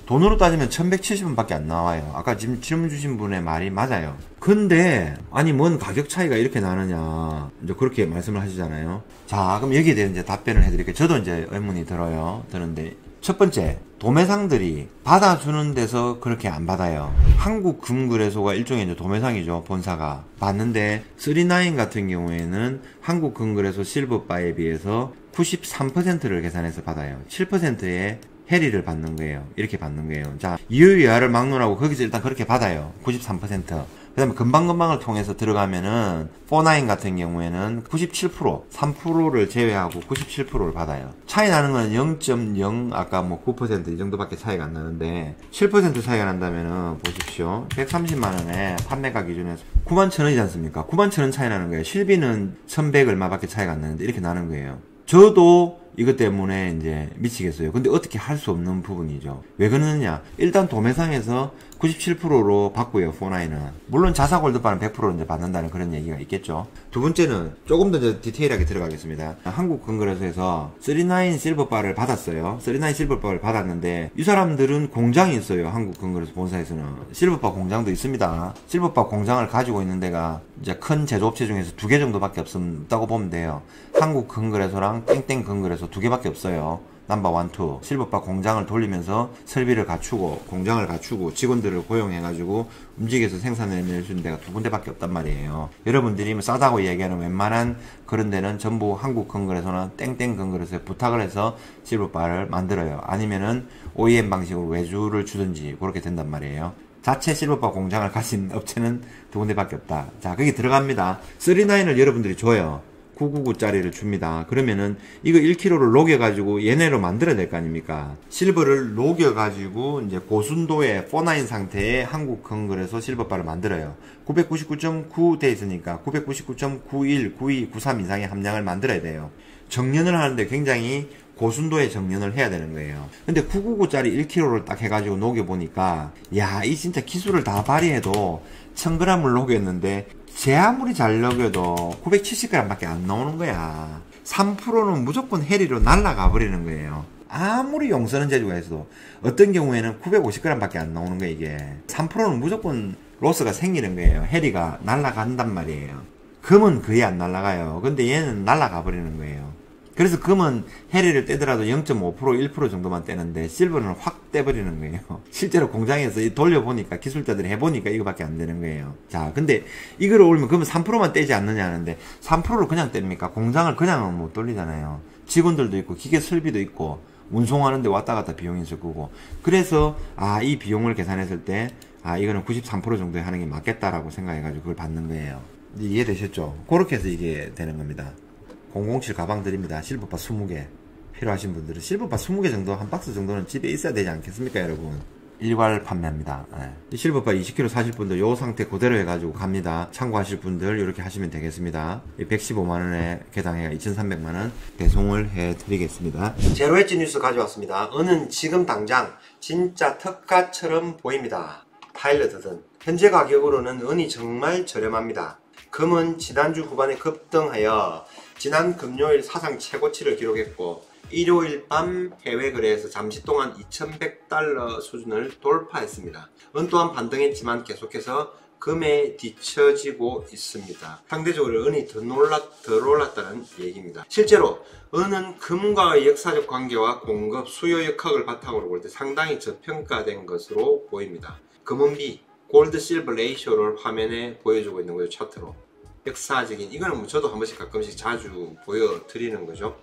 [SPEAKER 1] 돈으로 따지면 1170원 밖에 안 나와요. 아까 지금 질문 주신 분의 말이 맞아요. 근데 아니 뭔 가격 차이가 이렇게 나느냐 이제 그렇게 말씀을 하시잖아요. 자, 그럼 여기에 대해 이제 답변을 해드릴게요. 저도 이제 의문이 드는데 첫 번째, 도매상들이 받아주는 데서 그렇게 안 받아요. 한국금거래소가 일종의 이제 도매상이죠. 본사가 받는데 39 같은 경우에는 한국금거래소 실버바에 비해서 93%를 계산해서 받아요. 7%의 해리를 받는 거예요. 이렇게 받는 거예요. 자, 이유이하를 막론하고 거기서 일단 그렇게 받아요. 93%. 그 다음에 금방금방을 통해서 들어가면은 49 같은 경우에는 97%, 3%를 제외하고 97%를 받아요. 차이 나는 건 0.0 아까 뭐 9% 이 정도밖에 차이가 안 나는데 7% 차이가 난다면은 보십시오. 130만원에 판매가 기준에서 91,000원이지 않습니까? 91,000원 차이 나는 거예요. 실비는 1,100 얼마밖에 차이가 안 나는데 이렇게 나는 거예요. 저도 이것 때문에 이제 미치겠어요. 근데 어떻게 할 수 없는 부분이죠. 왜 그러느냐? 일단 도매상에서 97%로 받고요, 49는. 물론 자사 골드바는 100% 이제 받는다는 그런 얘기가 있겠죠. 두 번째는 조금 더 디테일하게 들어가겠습니다. 한국금거래소에서 39 실버바를 받았어요. 39 실버바를 받았는데 이 사람들은 공장이 있어요. 한국금거래소 본사에서는. 실버바 공장도 있습니다. 실버바 공장을 가지고 있는 데가 이제 큰 제조업체 중에서 2개 정도밖에 없다고 보면 돼요. 한국금거래소랑 땡땡금거래소 2개밖에 없어요. 넘버 1, 2 실버바 공장을 돌리면서 설비를 갖추고 공장을 갖추고 직원들을 고용해가지고 움직여서 생산을 해주는 데가 2군데밖에 없단 말이에요. 여러분들이 뭐 싸다고 얘기하는 웬만한 그런 데는 전부 한국금거래소나 땡땡금거래소에 부탁을 해서 실버바를 만들어요. 아니면은 OEM 방식으로 외주를 주든지 그렇게 된단 말이에요. 자체 실버바 공장을 가진 업체는 2군데밖에 없다. 자, 거기 들어갑니다. 39을 여러분들이 줘요. 999짜리를 줍니다. 그러면은 이거 1kg를 녹여가지고 얘네로 만들어야 될 거 아닙니까? 실버를 녹여가지고 이제 고순도의 49 상태의 한국금거래소 실버바를 만들어요. 999.9 돼 있으니까 999.91, 92, 93 이상의 함량을 만들어야 돼요. 정년을 하는데 굉장히 고순도의 정년을 해야 되는 거예요. 근데 999짜리 1kg를 딱 해가지고 녹여보니까 야, 이 진짜 기술을 다 발휘해도 1000g을 녹였는데 제 아무리 잘 녹여도 970g 밖에 안 나오는 거야. 3%는 무조건 해리로 날아가 버리는 거예요. 아무리 용서는 재주가 있어도 어떤 경우에는 950g 밖에 안 나오는 거야. 이게 3%는 무조건 로스가 생기는 거예요. 해리가 날아간단 말이에요. 금은 거의 안 날아가요. 근데 얘는 날아가 버리는 거예요. 그래서 금은 해리를 떼더라도 0.5%, 1% 정도만 떼는데 실버는 확 떼버리는 거예요. 실제로 공장에서 돌려보니까 기술자들이 해보니까 이거밖에 안 되는 거예요. 자, 근데 이걸 올리면 그러면 3%만 떼지 않느냐 하는데 3%를 그냥 뗍니까? 공장을 그냥은 못 돌리잖아요. 직원들도 있고 기계 설비도 있고 운송하는데 왔다 갔다 비용이 있을 거고. 그래서 이 비용을 계산했을 때 이거는 93% 정도에 하는 게 맞겠다라고 생각해가지고 그걸 받는 거예요. 이해되셨죠? 그렇게 해서 이게 되는 겁니다. 007 가방 드립니다. 실버바 20개 필요하신 분들은 실버바 20개 정도 한 박스 정도는 집에 있어야 되지 않겠습니까 여러분? 일괄 판매합니다. 네. 실버바 20kg 사실 분들 요 상태 그대로 해가지고 갑니다. 참고하실 분들 이렇게 하시면 되겠습니다. 115만원에 개당해가 2300만원 배송을 해드리겠습니다. 제로엣지 뉴스 가져왔습니다. 은은 지금 당장 진짜 특가처럼 보입니다. 파일럿은 현재 가격으로는 은이 정말 저렴합니다. 금은 지난주 후반에 급등하여 지난 금요일 사상 최고치를 기록했고 일요일 밤 해외 거래에서 잠시 동안 2100달러 수준을 돌파했습니다. 은 또한 반등했지만 계속해서 금에 뒤처지고 있습니다. 상대적으로 은이 더 올랐다는 얘기입니다. 실제로 은은 금과의 역사적 관계와 공급, 수요 역학을 바탕으로 볼 때 상당히 저평가된 것으로 보입니다. 금은비, 골드 실버 레이쇼를 화면에 보여주고 있는 거죠. 차트로. 역사적인, 이거는 뭐 저도 한 번씩 가끔씩 자주 보여드리는 거죠.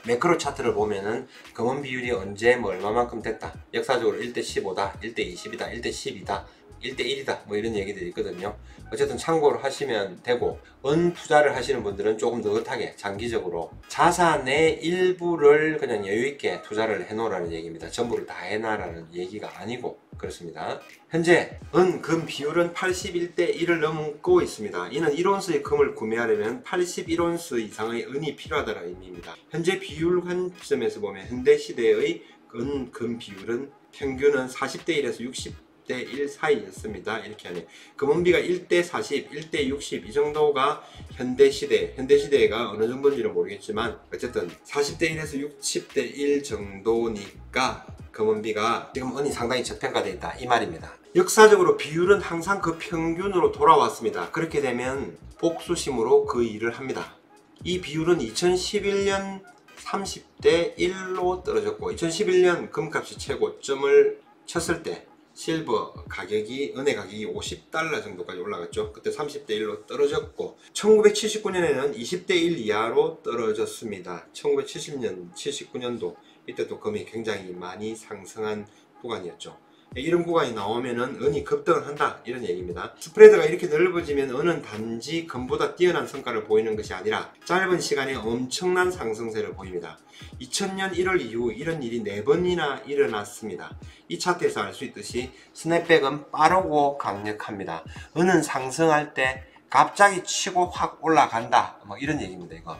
[SPEAKER 1] 매크로 차트를 보면은 금은 비율이 언제 뭐 얼마만큼 됐다, 역사적으로 1대 15다, 1대 20이다, 1대 10이다, 1대 1이다, 뭐 이런 얘기들이 있거든요. 어쨌든 참고를 하시면 되고, 은 투자를 하시는 분들은 조금 느긋하게 장기적으로 자산의 일부를 그냥 여유있게 투자를 해놓으라는 얘기입니다. 전부를 다 해놔라는 얘기가 아니고 그렇습니다. 현재 은, 금 비율은 81대 1을 넘고 있습니다. 이는 1온스의 금을 구매하려면 81온스 이상의 은이 필요하다는 의미입니다. 현재 비율 관점에서 보면 현대시대의 은, 금 비율은 평균은 40대 1에서 60대 1 사이였습니다. 이렇게 하네. 금은비가 1대 40, 1대 60 이 정도가 현대시대가 어느 정도인지는 모르겠지만 어쨌든 40대 1에서 60대 1 정도니까 금은비가 지금 은이 상당히 저평가되어 있다 이 말입니다. 역사적으로 비율은 항상 그 평균으로 돌아왔습니다. 그렇게 되면 복수심으로 그 일을 합니다. 이 비율은 2011년 30대 1로 떨어졌고 2011년 금값이 최고점을 쳤을 때 실버 가격이, 은의 가격이 50달러 정도까지 올라갔죠. 그때 30대 1로 떨어졌고 1979년에는 20대 1 이하로 떨어졌습니다. 1970년, 79년도 이때도 금이 굉장히 많이 상승한 구간이었죠. 이런 구간이 나오면은 은이 급등을 한다 이런 얘기입니다. 스프레드가 이렇게 넓어지면 은은 단지 금보다 뛰어난 성과를 보이는 것이 아니라 짧은 시간에 엄청난 상승세를 보입니다. 2000년 1월 이후 이런 일이 4번이나 일어났습니다. 이 차트에서 알 수 있듯이 스냅백은 빠르고 강력합니다. 은은 상승할 때 갑자기 치고 확 올라간다 뭐 이런 얘기입니다. 이거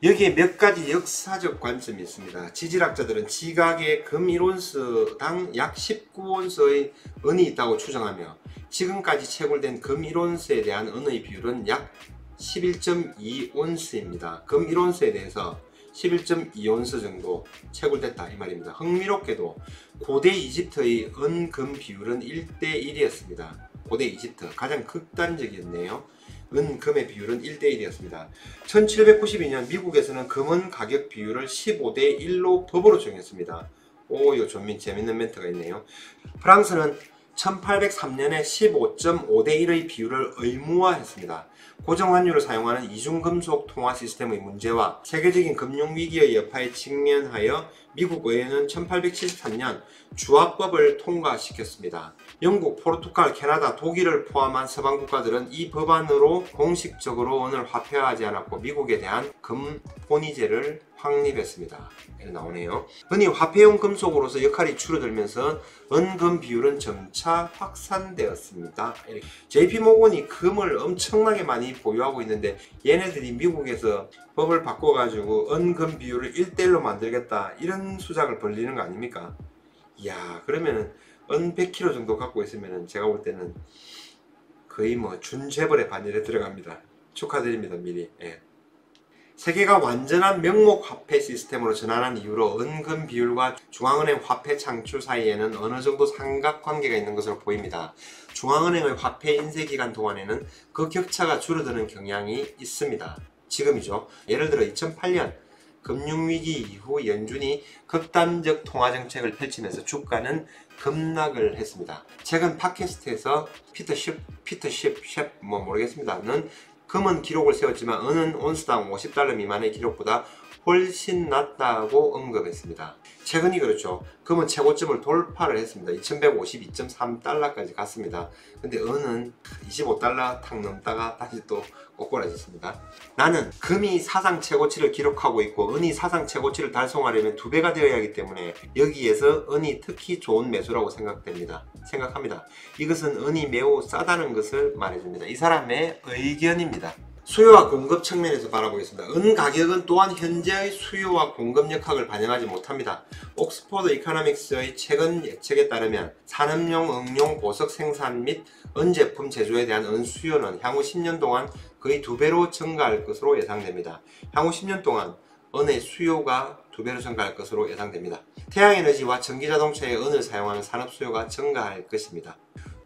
[SPEAKER 1] 여기에 몇 가지 역사적 관점이 있습니다. 지질학자들은 지각에 금 1온스당 약 19온스의 은이 있다고 추정하며 지금까지 채굴된 금 1온스에 대한 은의 비율은 약 11.2온스입니다. 금 1온스에 대해서 11.2온스 정도 채굴됐다 이 말입니다. 흥미롭게도 고대 이집트의 은, 금 비율은 1대 1이었습니다. 고대 이집트 가장 극단적이었네요. 은, 금의 비율은 1대 1이었습니다. 1792년 미국에서는 금은 가격 비율을 15대 1로 법으로 정했습니다. 오, 이거 좀 재밌는 멘트가 있네요. 프랑스는 1803년에 15.5대 1의 비율을 의무화했습니다. 고정환율을 사용하는 이중금속 통화 시스템의 문제와 세계적인 금융위기의 여파에 직면하여 미국 의회는 1873년 주화법을 통과시켰습니다. 영국, 포르투갈, 캐나다, 독일을 포함한 서방 국가들은 이 법안으로 공식적으로 은을 화폐화하지 않았고 미국에 대한 금 혼이제를 확립했습니다. 이렇게 나오네요. 은이 화폐용 금속으로서 역할이 줄어들면서 은-금 비율은 점차 확산되었습니다. JP모건이 금을 엄청나게 많이 보유하고 있는데 얘네들이 미국에서 법을 바꿔가지고 은-금 비율을 1대1로 만들겠다 이런 수작을 벌리는 거 아닙니까? 이야, 그러면은 은 100kg 정도 갖고 있으면은 제가 볼 때는 거의 뭐 준재벌의 반열에 들어갑니다. 축하드립니다 미리. 예. 세계가 완전한 명목 화폐 시스템으로 전환한 이후로 은금 비율과 중앙은행 화폐 창출 사이에는 어느 정도 삼각관계가 있는 것으로 보입니다. 중앙은행의 화폐 인쇄 기간 동안에는 그 격차가 줄어드는 경향이 있습니다. 지금이죠. 예를 들어 2008년 금융위기 이후 연준이 극단적 통화정책을 펼치면서 주가는 급락을 했습니다. 최근 팟캐스트에서 피터 쉽 뭐 모르겠습니다는 금은 기록을 세웠지만 은은 온스당 50달러 미만의 기록보다 훨씬 낮다고 언급했습니다. 최근이 그렇죠. 금은 최고점을 돌파를 했습니다. 2152.3달러까지 갔습니다. 근데 은은 25달러 탁 넘다가 다시 또 꼬꾸라졌습니다. 나는 금이 사상 최고치를 기록하고 있고 은이 사상 최고치를 달성하려면 2배가 되어야 하기 때문에 여기에서 은이 특히 좋은 매수라고 생각합니다. 이것은 은이 매우 싸다는 것을 말해줍니다. 이 사람의 의견입니다. 수요와 공급 측면에서 바라보겠습니다. 은 가격은 또한 현재의 수요와 공급 역학을 반영하지 못합니다. 옥스퍼드 이코노믹스의 최근 예측에 따르면 산업용, 응용, 보석 생산 및 은 제품 제조에 대한 은 수요는 향후 10년 동안 거의 2배로 증가할 것으로 예상됩니다. 향후 10년 동안 은의 수요가 2배로 증가할 것으로 예상됩니다. 태양에너지와 전기자동차에 은을 사용하는 산업 수요가 증가할 것입니다.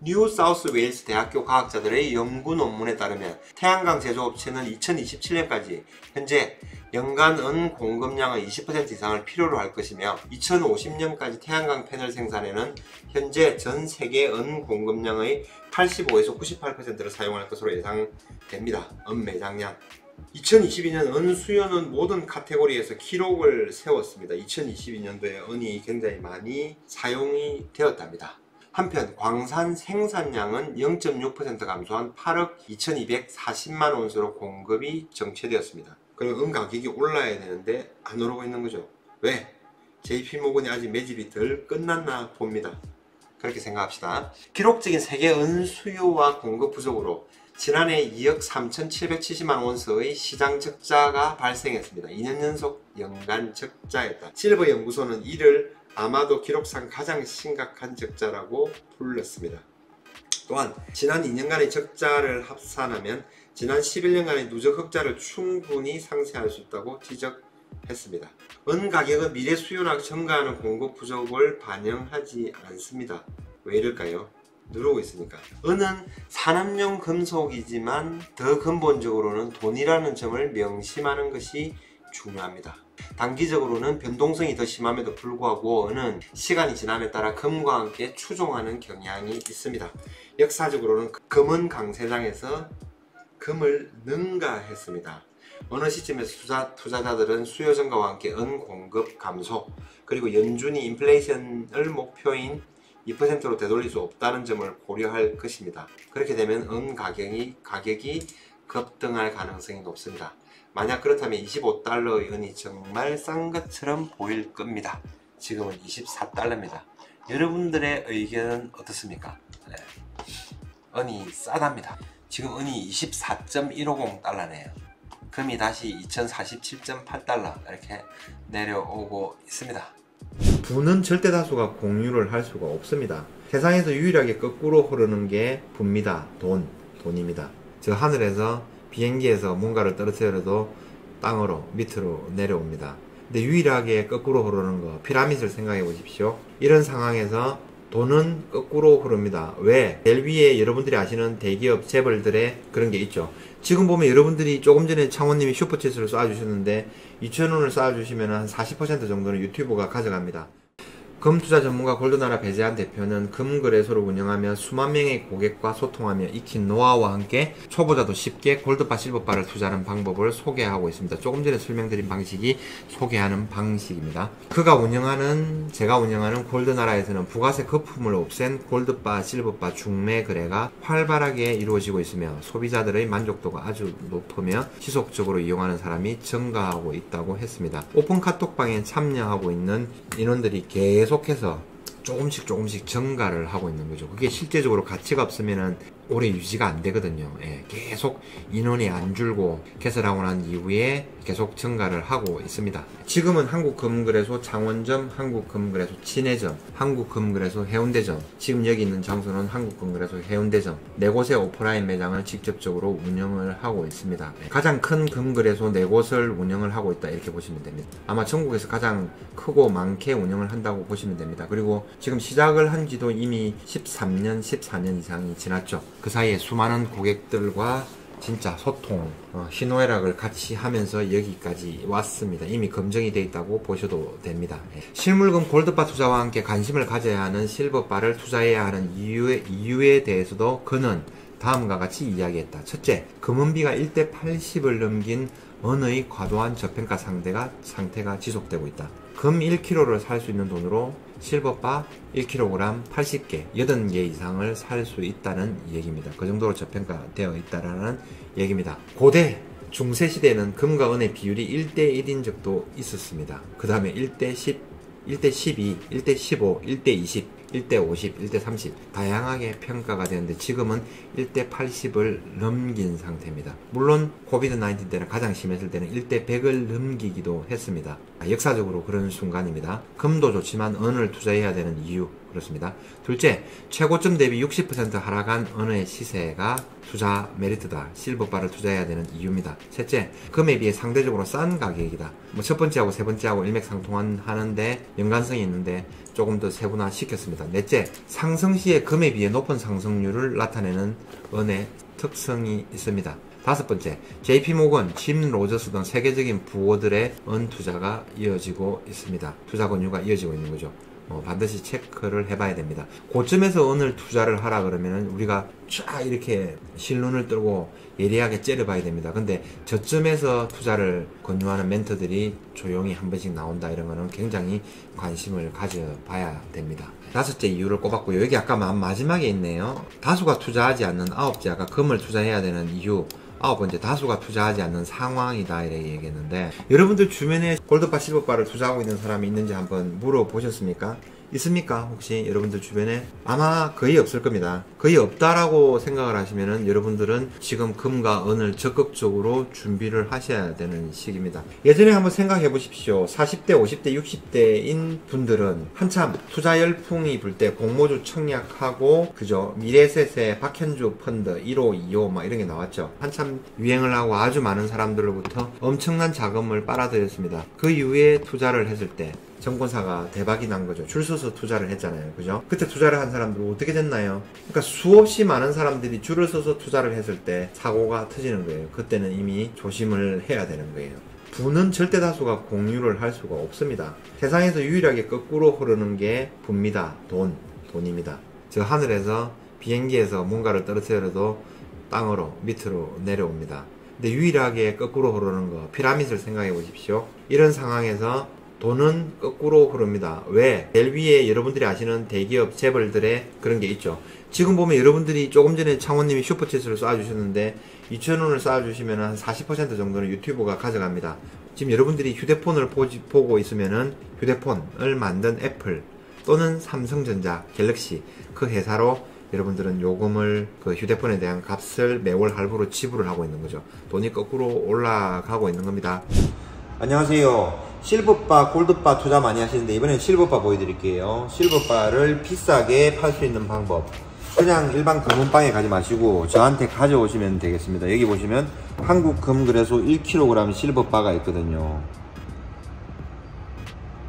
[SPEAKER 1] 뉴 사우스 웨일스 대학교 과학자들의 연구 논문에 따르면 태양광 제조업체는 2027년까지 현재 연간 은 공급량의 20% 이상을 필요로 할 것이며 2050년까지 태양광 패널 생산에는 현재 전 세계 은 공급량의 85에서 98%를 사용할 것으로 예상됩니다. 은 매장량 2022년 은 수요는 모든 카테고리에서 기록을 세웠습니다. 2022년도에 은이 굉장히 많이 사용이 되었답니다. 한편 광산 생산량은 0.6% 감소한 8억 2240만 온수로 공급이 정체되었습니다. 그리고 은 가격이 올라야 되는데 안 오르고 있는 거죠. 왜? JP모건이 아직 매집이 덜 끝났나 봅니다. 그렇게 생각합시다. 기록적인 세계 은 수요와 공급 부족으로 지난해 2억 3,770만 온스의 시장 적자가 발생했습니다. 2년 연속 연간 적자였다. 실버 연구소는 이를 아마도 기록상 가장 심각한 적자라고 불렀습니다. 또한 지난 2년간의 적자를 합산하면 지난 11년간의 누적 흑자를 충분히 상쇄할 수 있다고 지적했습니다. 은 가격은 미래 수요나 증가하는 공급 부족을 반영하지 않습니다. 왜 이럴까요? 누르고 있으니까. 은은 산업용 금속이지만 더 근본적으로는 돈이라는 점을 명심하는 것이 중요합니다. 단기적으로는 변동성이 더 심함에도 불구하고 은은 시간이 지남에 따라 금과 함께 추종하는 경향이 있습니다. 역사적으로는 금은 강세장에서 금을 능가했습니다. 어느 시점에서 투자자들은 수요 증가와 함께 은 공급 감소 그리고 연준이 인플레이션을 목표인 2%로 되돌릴 수 없다는 점을 고려할 것입니다. 그렇게 되면 은 가격이 급등할 가능성이 높습니다. 만약 그렇다면 25달러의 은이 정말 싼 것처럼 보일 겁니다. 지금은 24달러입니다. 여러분들의 의견은 어떻습니까? 네. 은이 싸답니다. 지금 은이 24.150달러네요. 금이 다시 2047.8달러 이렇게 내려오고 있습니다.
[SPEAKER 2] 부는 절대 다수가 공유를 할 수가 없습니다. 세상에서 유일하게 거꾸로 흐르는 게 부입니다. 돈입니다. 저 하늘에서 비행기에서 뭔가를 떨어뜨려도 땅으로 밑으로 내려옵니다. 근데 유일하게 거꾸로 흐르는 거 피라밋을 생각해 보십시오. 이런 상황에서 돈은 거꾸로 흐릅니다. 왜? 제일 위에 여러분들이 아시는 대기업 재벌들의 그런 게 있죠. 지금 보면 여러분들이 조금 전에 창원님이 슈퍼챗을 쏴주셨는데 2,000원을 쏴주시면 한 40% 정도는 유튜브가 가져갑니다. 금투자 전문가 골드나라 배재한 대표는 금거래소를 운영하며 수만 명의 고객과 소통하며 익힌 노하우와 함께 초보자도 쉽게 골드바 실버바를 투자하는 방법을 소개하고 있습니다. 조금 전에 설명드린 방식이 소개하는 방식입니다. 제가 운영하는 골드나라에서는 부가세 거품을 없앤 골드바 실버바 중매 거래가 활발하게 이루어지고 있으며 소비자들의 만족도가 아주 높으며 지속적으로 이용하는 사람이 증가하고 있다고 했습니다. 오픈 카톡방에 참여하고 있는 인원들이 계속해서 조금씩 증가를 하고 있는 거죠. 그게 실제적으로 가치가 없으면은 오래 유지가 안 되거든요. 예, 계속 인원이 안 줄고 개설하고 난 이후에 계속 증가를 하고 있습니다. 지금은 한국금거래소 창원점, 한국금거래소 친해점, 한국금거래소 해운대점, 지금 여기 있는 장소는 한국금거래소 해운대점, 4곳의 오프라인 매장을 직접적으로 운영을 하고 있습니다. 가장 큰 금거래소 4곳을 운영을 하고 있다 이렇게 보시면 됩니다. 아마 전국에서 가장 크고 많게 운영을 한다고 보시면 됩니다. 그리고 지금 시작을 한 지도 이미 13년, 14년 이상이 지났죠. 그 사이에 수많은 고객들과 진짜 소통, 희노애락을 같이 하면서 여기까지 왔습니다. 이미 검증이 되어 있다고 보셔도 됩니다. 실물금 골드바 투자와 함께 관심을 가져야 하는 실버바를 투자해야 하는 이유에 대해서도 그는 다음과 같이 이야기했다. 첫째, 금은비가 1대 80을 넘긴 은의 과도한 저평가 상태가 지속되고 있다. 금 1kg를 살 수 있는 돈으로 실버바 1kg 80개, 80개 이상을 살 수 있다는 얘기입니다. 그 정도로 저평가되어 있다는 얘기입니다. 고대, 중세시대에는 금과 은의 비율이 1대1인 적도 있었습니다. 그 다음에 1대 10, 1대 12, 1대 15, 1대 20 1대 50, 1대 30 다양하게 평가가 되는데 지금은 1대 80을 넘긴 상태입니다. 물론 코비드-19 때는 가장 심했을 때는 1대 100을 넘기기도 했습니다. 역사적으로 그런 순간입니다. 금도 좋지만 은을 투자해야 되는 이유 그렇습니다. 둘째, 최고점 대비 60% 하락한 은의 시세가 투자 메리트다. 실버바를 투자해야 되는 이유입니다. 셋째, 금에 비해 상대적으로 싼 가격이다. 첫 번째하고 세 번째하고 일맥상통하는데 연관성이 있는데 조금 더 세분화 시켰습니다. 넷째, 상승 시에 금에 비해 높은 상승률을 나타내는 은의 특성이 있습니다. 다섯 번째, JP모건, 짐 로저스 등 세계적인 부호들의 은 투자가 이어지고 있습니다. 투자 권유가 이어지고 있는 거죠. 반드시 체크를 해봐야 됩니다. 고점에서 은을 투자를 하라 그러면은 우리가 쫙 이렇게 실눈을 뜨고 예리하게 째려봐야 됩니다. 근데 저점에서 투자를 권유하는 멘트들이 조용히 한 번씩 나온다 이런 거는 굉장히 관심을 가져봐야 됩니다. 다섯째 이유를 꼽았고요. 여기 아까 마지막에 있네요. 다수가 투자하지 않는 아홉째, 아까 금을 투자해야 되는 이유. 아홉 번째, 다수가 투자하지 않는 상황이다 이렇게 얘기했는데 여러분들 주변에 골드바 실버바를 투자하고 있는 사람이 있는지 한번 물어보셨습니까? 있습니까? 혹시 여러분들 주변에? 아마 거의 없을 겁니다. 거의 없다라고 생각을 하시면은 여러분들은 지금 금과 은을 적극적으로 준비를 하셔야 되는 시기입니다. 예전에 한번 생각해 보십시오. 40대, 50대, 60대인 분들은 한참 투자 열풍이 불 때 공모주 청약하고 그죠? 미래세세, 박현주 펀드 1호, 2호 막 이런 게 나왔죠. 한참 유행을 하고 아주 많은 사람들로부터 엄청난 자금을 빨아들였습니다. 그 이후에 투자를 했을 때 증권사가 대박이 난 거죠. 줄 서서 투자를 했잖아요. 그죠? 그때 투자를 한 사람들은 어떻게 됐나요? 그러니까 수없이 많은 사람들이 줄을 서서 투자를 했을 때 사고가 터지는 거예요. 그때는 이미 조심을 해야 되는 거예요. 부는 절대 다수가 공유를 할 수가 없습니다. 세상에서 유일하게 거꾸로 흐르는 게 부입니다. 돈입니다. 저 하늘에서 비행기에서 뭔가를 떨어뜨려도 땅으로 밑으로 내려옵니다. 근데 유일하게 거꾸로 흐르는 거 피라밋을 생각해 보십시오. 이런 상황에서 돈은 거꾸로 흐릅니다. 왜? 제일 위에 여러분들이 아시는 대기업 재벌들의 그런 게 있죠. 지금 보면 여러분들이 조금 전에 창원님이 슈퍼챗을 쏴주셨는데 2,000원을 쏴주시면 한 40% 정도는 유튜브가 가져갑니다. 지금 여러분들이 휴대폰을 보고 있으면은 휴대폰을 만든 애플 또는 삼성전자, 갤럭시 그 회사로 여러분들은 요금을 그 휴대폰에 대한 값을 매월 할부로 지불을 하고 있는 거죠. 돈이 거꾸로 올라가고 있는 겁니다.
[SPEAKER 1] 안녕하세요. 실버바, 골드바 투자 많이 하시는데 이번엔 실버바 보여드릴게요. 실버바를 비싸게 팔 수 있는 방법. 그냥 일반 금은방에 가지 마시고 저한테 가져오시면 되겠습니다. 여기 보시면 한국금거래소 1kg 실버바가 있거든요.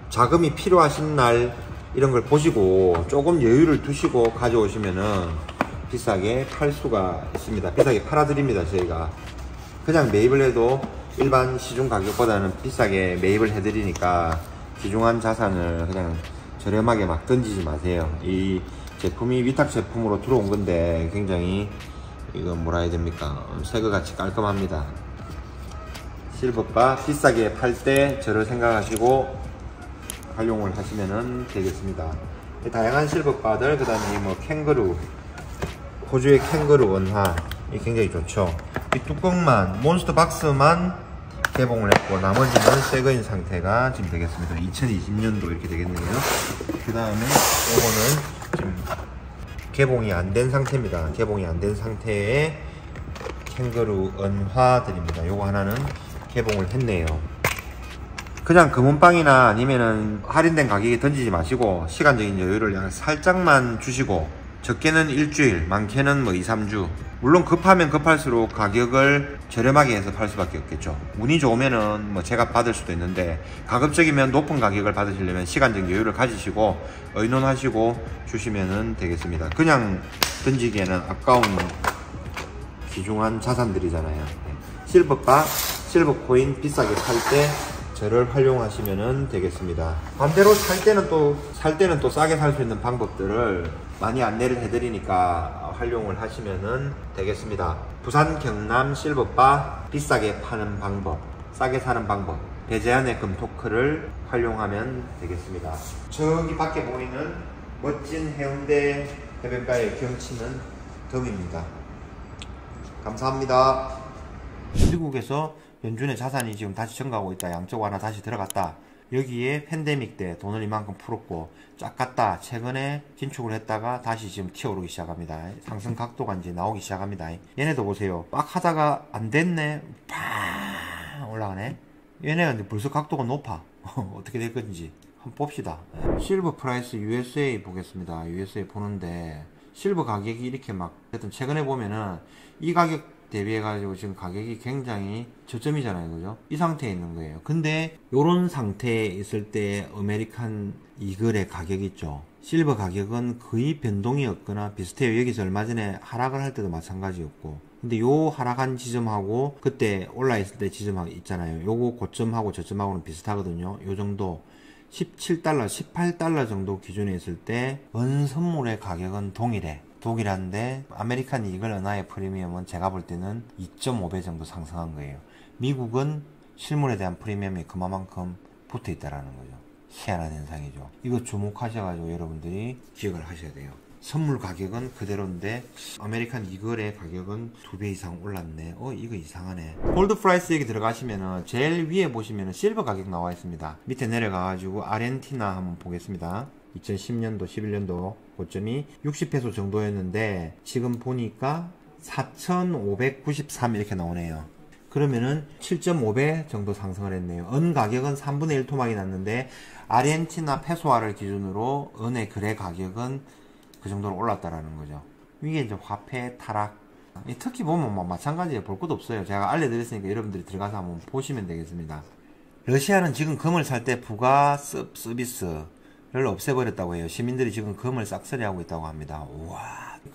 [SPEAKER 1] 자금이 필요하신 날 이런 걸 보시고 조금 여유를 두시고 가져오시면은 비싸게 팔 수가 있습니다. 비싸게 팔아드립니다. 저희가 그냥 매입을 해도 일반 시중 가격보다는 비싸게 매입을 해드리니까 귀중한 자산을 그냥 저렴하게 막 던지지 마세요. 이 제품이 위탁 제품으로 들어온 건데 굉장히 이건 뭐라 해야 됩니까? 새거같이 깔끔합니다. 실버바 비싸게 팔 때 저를 생각하시고 활용을 하시면 되겠습니다. 다양한 실버바들, 그 다음에 뭐 캥거루, 호주의 캥거루 원화 이 굉장히 좋죠. 이 뚜껑만 몬스터 박스만 개봉을 했고 나머지는 새거인 상태가 지금 되겠습니다. 2020년도 이렇게 되겠네요. 그 다음에 이거는 지금 개봉이 안 된 상태입니다. 개봉이 안 된 상태의 캥거루 은화들입니다. 요거 하나는 개봉을 했네요. 그냥 금은방이나 아니면은 할인된 가격에 던지지 마시고 시간적인 여유를 살짝만 주시고 적게는 일주일, 많게는 뭐 2, 3주. 물론 급하면 급할수록 가격을 저렴하게 해서 팔 수밖에 없겠죠. 운이 좋으면은 뭐 제가 받을 수도 있는데 가급적이면 높은 가격을 받으시려면 시간적 여유를 가지시고 의논하시고 주시면 되겠습니다. 그냥 던지기에는 아까운 귀중한 자산들이잖아요. 실버바, 실버코인 비싸게 팔 때 저를 활용하시면 되겠습니다. 반대로 살 때는 또 싸게 살 수 있는 방법들을 많이 안내를 해드리니까 활용을 하시면 되겠습니다. 부산 경남 실버바 비싸게 파는 방법, 싸게 사는 방법, 배제한의 금토크를 활용하면 되겠습니다. 저기 밖에 보이는 멋진 해운대 해변가의 경치는 덤입니다. 감사합니다. 미국에서 연준의 자산이 지금 다시 증가하고 있다. 양적 완화 다시 들어갔다.
[SPEAKER 2] 여기에 팬데믹 때 돈을 이만큼 풀었고 쫙 갔다 최근에 진축을 했다가 다시 지금 튀어오르기 시작합니다. 상승 각도가 이제 나오기 시작합니다. 얘네도 보세요. 빡 하다가 안 됐네. 팡 올라가네. 얘네가 이제 벌써 각도가 높아. 어떻게 될 건지 한번 봅시다. 실버 프라이스 USA 보겠습니다. USA 보는데 실버 가격이 이렇게 막 하여튼 최근에 보면은 이 가격 대비해 가지고 지금 가격이 굉장히 저점이잖아요, 그죠? 이 상태에 있는 거예요. 근데 요런 상태에 있을 때 아메리칸 이글의 가격이 있죠. 실버 가격은 거의 변동이 없거나 비슷해요. 여기서 얼마 전에 하락을 할 때도 마찬가지였고, 근데 요 하락한 지점하고 그때 올라 있을 때 지점 있잖아요. 요거 고점하고 저점하고는 비슷하거든요. 요 정도 17달러, 18달러 정도 기준에 있을 때 원 선물의 가격은 동일해. 독일한데 아메리칸 이글 은하의 프리미엄은 제가 볼 때는 2.5배 정도 상승한 거예요. 미국은 실물에 대한 프리미엄이 그만큼 붙어 있다라는 거죠. 희한한 현상이죠. 이거 주목하셔가지고 여러분들이 기억을 하셔야 돼요. 선물 가격은 그대로인데 아메리칸 이글의 가격은 2배 이상 올랐네. 이거 이상하네. 골드 프라이스 얘기 들어가시면은 제일 위에 보시면은 실버 가격 나와 있습니다. 밑에 내려가가지고 아르헨티나 한번 보겠습니다. 2010년도 11년도 고점이 60페소 정도였는데 지금 보니까 4,593 이렇게 나오네요. 그러면은 7.5배 정도 상승을 했네요. 은 가격은 3분의 1 토막이 났는데 아르헨티나 페소화를 기준으로 은의 거래 가격은 그 정도로 올랐다라는 거죠. 위에 이제 화폐 타락. 특히 보면 뭐 마찬가지예요. 볼 것도 없어요. 제가 알려드렸으니까 여러분들이 들어가서 한번 보시면 되겠습니다. 러시아는 지금 금을 살 때 부가 서비스를 없애버렸다고 해요. 시민들이 지금 금을 싹쓸이 하고 있다고 합니다. 우와,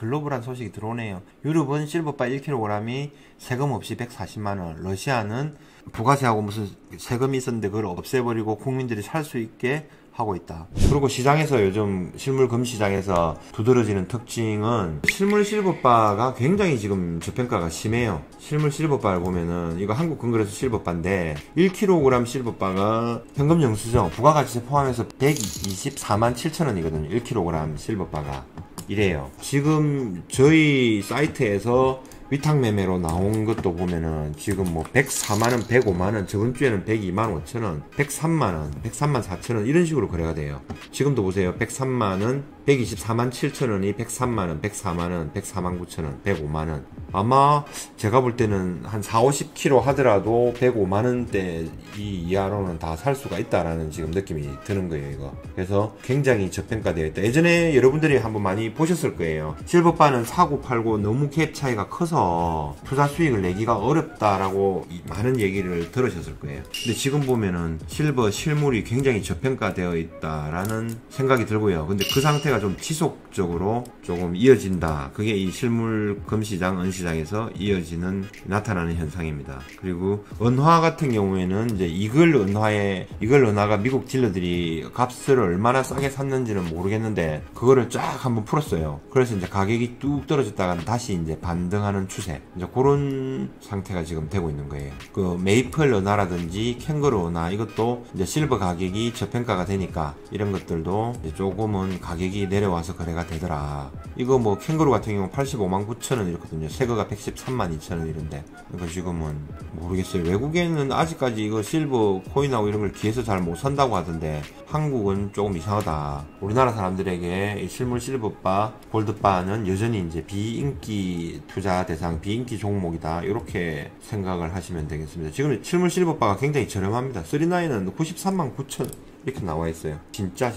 [SPEAKER 2] 글로벌한 소식이 들어오네요. 유럽은 실버바 1kg이 세금 없이 140만원. 러시아는 부가세하고 무슨 세금이 있었는데 그걸 없애버리고 국민들이 살 수 있게 하고 있다. 그리고 시장에서 요즘 실물 금 시장에서 두드러지는 특징은 실물 실버바가 굉장히 지금 저평가가 심해요. 실물 실버바를 보면은 이거 한국 금거래소 실버바인데 1kg 실버바가 현금 영수증 부가가치세 포함해서 124만 7천원이거든요. 1kg 실버바가 이래요. 지금 저희 사이트에서 위탁 매매로 나온 것도 보면은 지금 뭐 104만원, 105만원, 저번 주에는 102만 5천원, 103만원, 103만 4천원 이런 식으로 거래가 돼요. 지금도 보세요. 103만원, 124만 7천원이 103만원, 104만원, 104만 9천원, 105만원. 아마 제가 볼 때는 한 4, 50kg 하더라도 105만원대 이하로는 다 살 수가 있다라는 지금 느낌이 드는 거예요, 이거. 그래서 굉장히 저평가되어 있다. 예전에 여러분들이 한번 많이 보셨을 거예요. 실버바는 사고 팔고 너무 갭 차이가 커서 투자 수익을 내기가 어렵다라고 많은 얘기를 들으셨을 거예요. 근데 지금 보면은 실버 실물이 굉장히 저평가되어 있다라는 생각이 들고요. 근데 그 상태가 좀 지속적으로 조금 이어진다. 그게 이 실물 금시장, 은시장에서 이어지는 나타나는 현상입니다. 그리고 은화 같은 경우에는 이제 이글 은화가 미국 딜러들이 값을 얼마나 싸게 샀는지는 모르겠는데 그거를 쫙 한번 풀었어요. 그래서 이제 가격이 뚝 떨어졌다가 다시 이제 반등하는 추세. 이제 그런 상태가 지금 되고 있는 거예요. 그 메이플 은화라든지 캥거루 은화 이것도 이제 실버 가격이 저평가가 되니까 이런 것들도 이제 조금은 가격이 내려와서 거래가 되더라. 이거 뭐 캥거루 같은 경우 85만 9천원 이렇거든요. 새거가 113만 2천원 이런데 이거 지금은 모르겠어요. 외국에는 아직까지 이거 실버 코인하고 이런 걸 기해서 잘 못 산다고 하던데 한국은 조금 이상하다. 우리나라 사람들에게 실물 실버바, 골드바는 여전히 이제 비인기 투자 대상, 비인기 종목이다. 이렇게 생각을 하시면 되겠습니다. 지금 실물 실버바가 굉장히 저렴합니다. 39는 93만 9천 이렇게 나와 있어요. 진짜.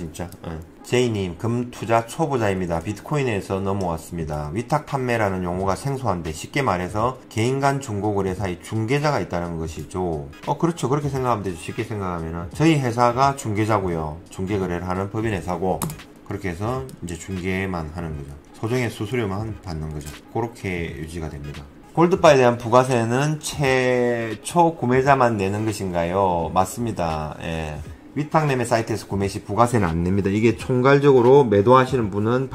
[SPEAKER 2] 제이님, 금 투자 초보자입니다. 비트코인에서 넘어왔습니다. 위탁 판매라는 용어가 생소한데 쉽게 말해서 개인 간 중고거래사의 중개자가 있다는 것이죠. 그렇죠. 그렇게 생각하면 되죠. 쉽게 생각하면은 저희 회사가 중개자고요. 중개거래를 하는 법인회사고 그렇게 해서 이제 중개만 하는 거죠. 소정의 수수료만 받는 거죠. 그렇게 유지가 됩니다. 골드바에 대한 부가세는 최초 구매자만 내는 것인가요? 맞습니다. 예. 위탁 매매 사이트에서 구매 시 부가세는 안 냅니다. 이게 총괄적으로 매도하시는 분은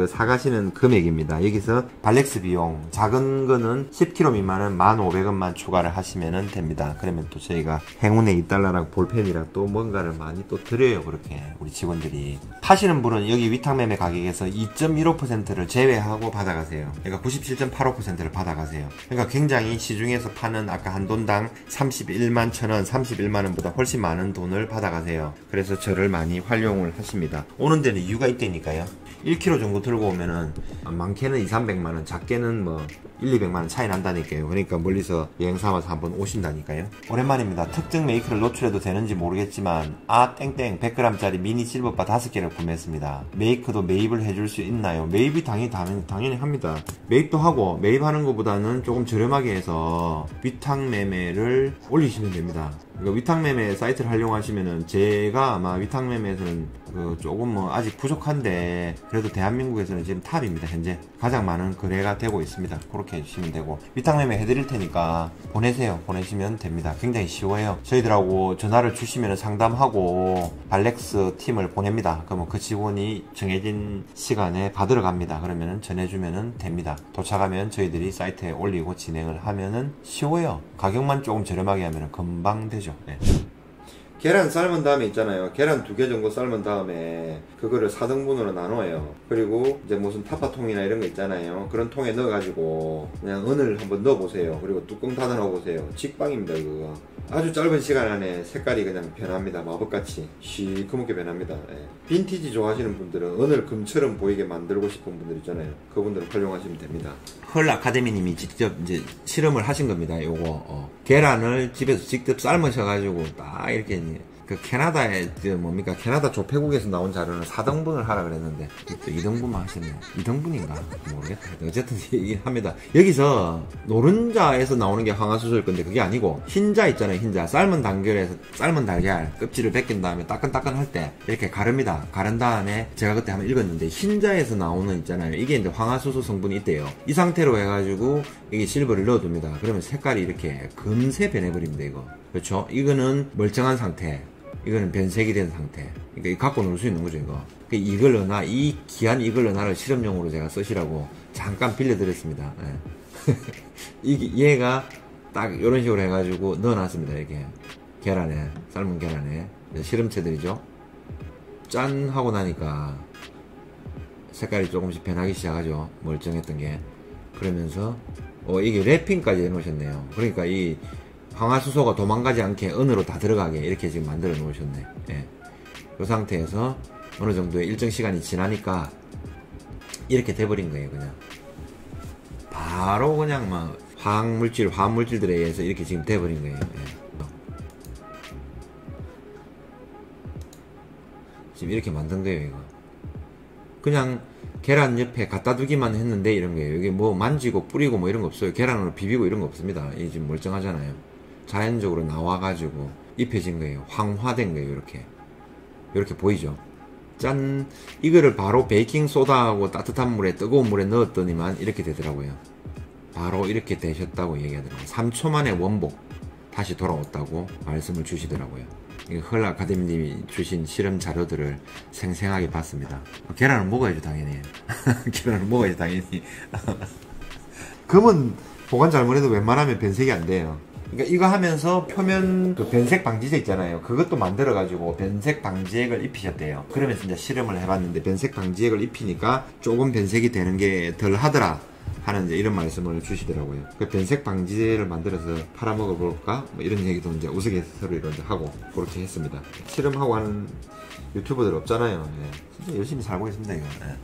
[SPEAKER 2] 사가시는 금액입니다. 여기서 발렉스 비용, 작은 거는 10kg 미만은 1,500원만 추가를 하시면 됩니다. 그러면 또 저희가 행운의 2달러랑 볼펜이랑 또 뭔가를 많이 또 드려요. 그렇게 우리 직원들이. 파시는 분은 여기 위탁 매매 가격에서 2.15%를 제외하고 받아가세요. 그러니까 97.85%를 받아가세요. 그러니까 굉장히 시중에서 파는 아까 한 돈당 31만 1,000원, 31만원보다 훨씬 많은 돈을 받아가세요. 나가세요. 그래서 저를 많이 활용을 하십니다. 오는 데는 이유가 있다니까요. 1kg 정도 들고 오면은 많게는 200~300만원, 작게는 뭐 100~200만원 차이 난다니까요. 그러니까 멀리서 여행 삼아서 한번 오신다니까요. 오랜만입니다. 특정 메이크를 노출해도 되는지 모르겠지만 땡땡 100g짜리 미니 실버바 5개를 구매했습니다. 메이크도 매입을 해줄 수 있나요? 매입이 당연히 합니다. 매입도 하고, 매입하는 것보다는 조금 저렴하게 해서 위탁 매매를 올리시면 됩니다. 그러니까 위탁 매매 사이트를 활용하시면은, 제가 아마 위탁 매매에서는 조금 뭐 아직 부족한데 그래도 대한민국에서는 지금 탑입니다. 현재 가장 많은 거래가 되고 있습니다. 그렇게 해주시면 되고, 위탁 매매 해드릴 테니까 보내시면 됩니다. 굉장히 쉬워요. 저희들하고 전화를 주시면 상담하고 발렉스 팀을 보냅니다. 그러면 그 직원이 정해진 시간에 받으러 갑니다. 그러면은 전해주면은 됩니다. 도착하면 저희들이 사이트에 올리고 진행을 하면은 쉬워요. 가격만 조금 저렴하게 하면은 금방 되죠. 네. 계란 삶은 다음에 있잖아요. 계란 2개 정도 삶은 다음에 그거를 4등분으로 나눠요. 그리고 이제 무슨 타파통이나 이런 거 있잖아요. 그런 통에 넣어가지고 그냥 은을 한번 넣어보세요. 그리고 뚜껑 닫아 놓으세요. 직방입니다, 그거. 아주 짧은 시간 안에 색깔이 그냥 변합니다. 마법같이 시커멓게 변합니다. 예. 빈티지 좋아하시는 분들은 은을 금처럼 보이게 만들고 싶은 분들 있잖아요. 그분들은 활용하시면 됩니다. 헐 아카데미님이 직접 이제 실험을 하신 겁니다. 요거 계란을 집에서 직접 삶으셔가지고 딱 이렇게 그 캐나다의 뭡니까 캐나다 조폐국에서 나온 자료는 4등분을 하라 그랬는데 2등분만 하시네요. 2등분인가 모르겠다. 어쨌든 얘기합니다. 여기서 노른자에서 나오는 게 황화수소일 건데 그게 아니고 흰자 있잖아요. 흰자 삶은 달걀 껍질을 벗긴 다음에 따끈따끈할 때 이렇게 가릅니다. 가른 다음에 제가 그때 한번 읽었는데 흰자에서 나오는 있잖아요. 이게 이제 황화수소 성분이 있대요. 이 상태로 해가지고 이게 실버를 넣어둡니다. 그러면 색깔이 이렇게 금세 변해버립니다. 이거 그렇죠? 이거는 멀쩡한 상태, 이거는 변색이 된 상태. 그러니까 이거 갖고 놀 수 있는 거죠, 이거. 이글러나, 이 귀한 이글러나를 실험용으로 제가 쓰시라고 잠깐 빌려드렸습니다. 네. 얘가 딱 이런 식으로 해가지고 넣어놨습니다, 이렇게. 계란에, 삶은 계란에. 실험체들이죠. 짠! 하고 나니까 색깔이 조금씩 변하기 시작하죠. 멀쩡했던 게. 그러면서, 이게 랩핑까지 해놓으셨네요. 그러니까 이 황화수소가 도망가지 않게 은으로 다 들어가게 이렇게 지금 만들어 놓으셨네. 예. 이 상태에서 어느 정도의 일정 시간이 지나니까 이렇게 돼버린 거예요. 그냥 바로 그냥 막 화학물질들에 의해서 이렇게 지금 돼버린 거예요. 예. 지금 이렇게 만든 거예요. 이거 그냥 계란 옆에 갖다 두기만 했는데 이런 거예요. 여기 뭐 만지고 뿌리고 뭐 이런 거 없어요. 계란으로 비비고 이런 거 없습니다. 이게 지금 멀쩡하잖아요. 자연적으로 나와가지고 입혀진 거예요. 황화된 거예요. 이렇게 보이죠? 짠! 이거를 바로 베이킹소다하고 따뜻한 물에 뜨거운 물에 넣었더니만 이렇게 되더라고요. 바로 이렇게 되셨다고 얘기하더라고요. 3초 만에 원복 다시 돌아왔다고 말씀을 주시더라고요. 헐 아카데미님이 주신 실험 자료들을 생생하게 봤습니다. 계란을 먹어야죠, 당연히. 계란을 먹어야죠, 당연히. 금은 보관 잘못해도 웬만하면 변색이 안 돼요. 그러니까 이거 하면서 표면 그 변색 방지제 있잖아요. 그것도 만들어가지고 변색 방지액을 입히셨대요. 그러면서 이제 실험을 해봤는데 변색 방지액을 입히니까 조금 변색이 되는 게 덜 하더라 하는 이제 이런 말씀을 주시더라고요. 그 변색 방지제를 만들어서 팔아먹어 볼까? 뭐 이런 얘기도 이제 우스갯소리로 이제 하고 그렇게 했습니다. 실험하고 하는 유튜버들 없잖아요. 예. 진짜 열심히 살고 있습니다, 이거. 예.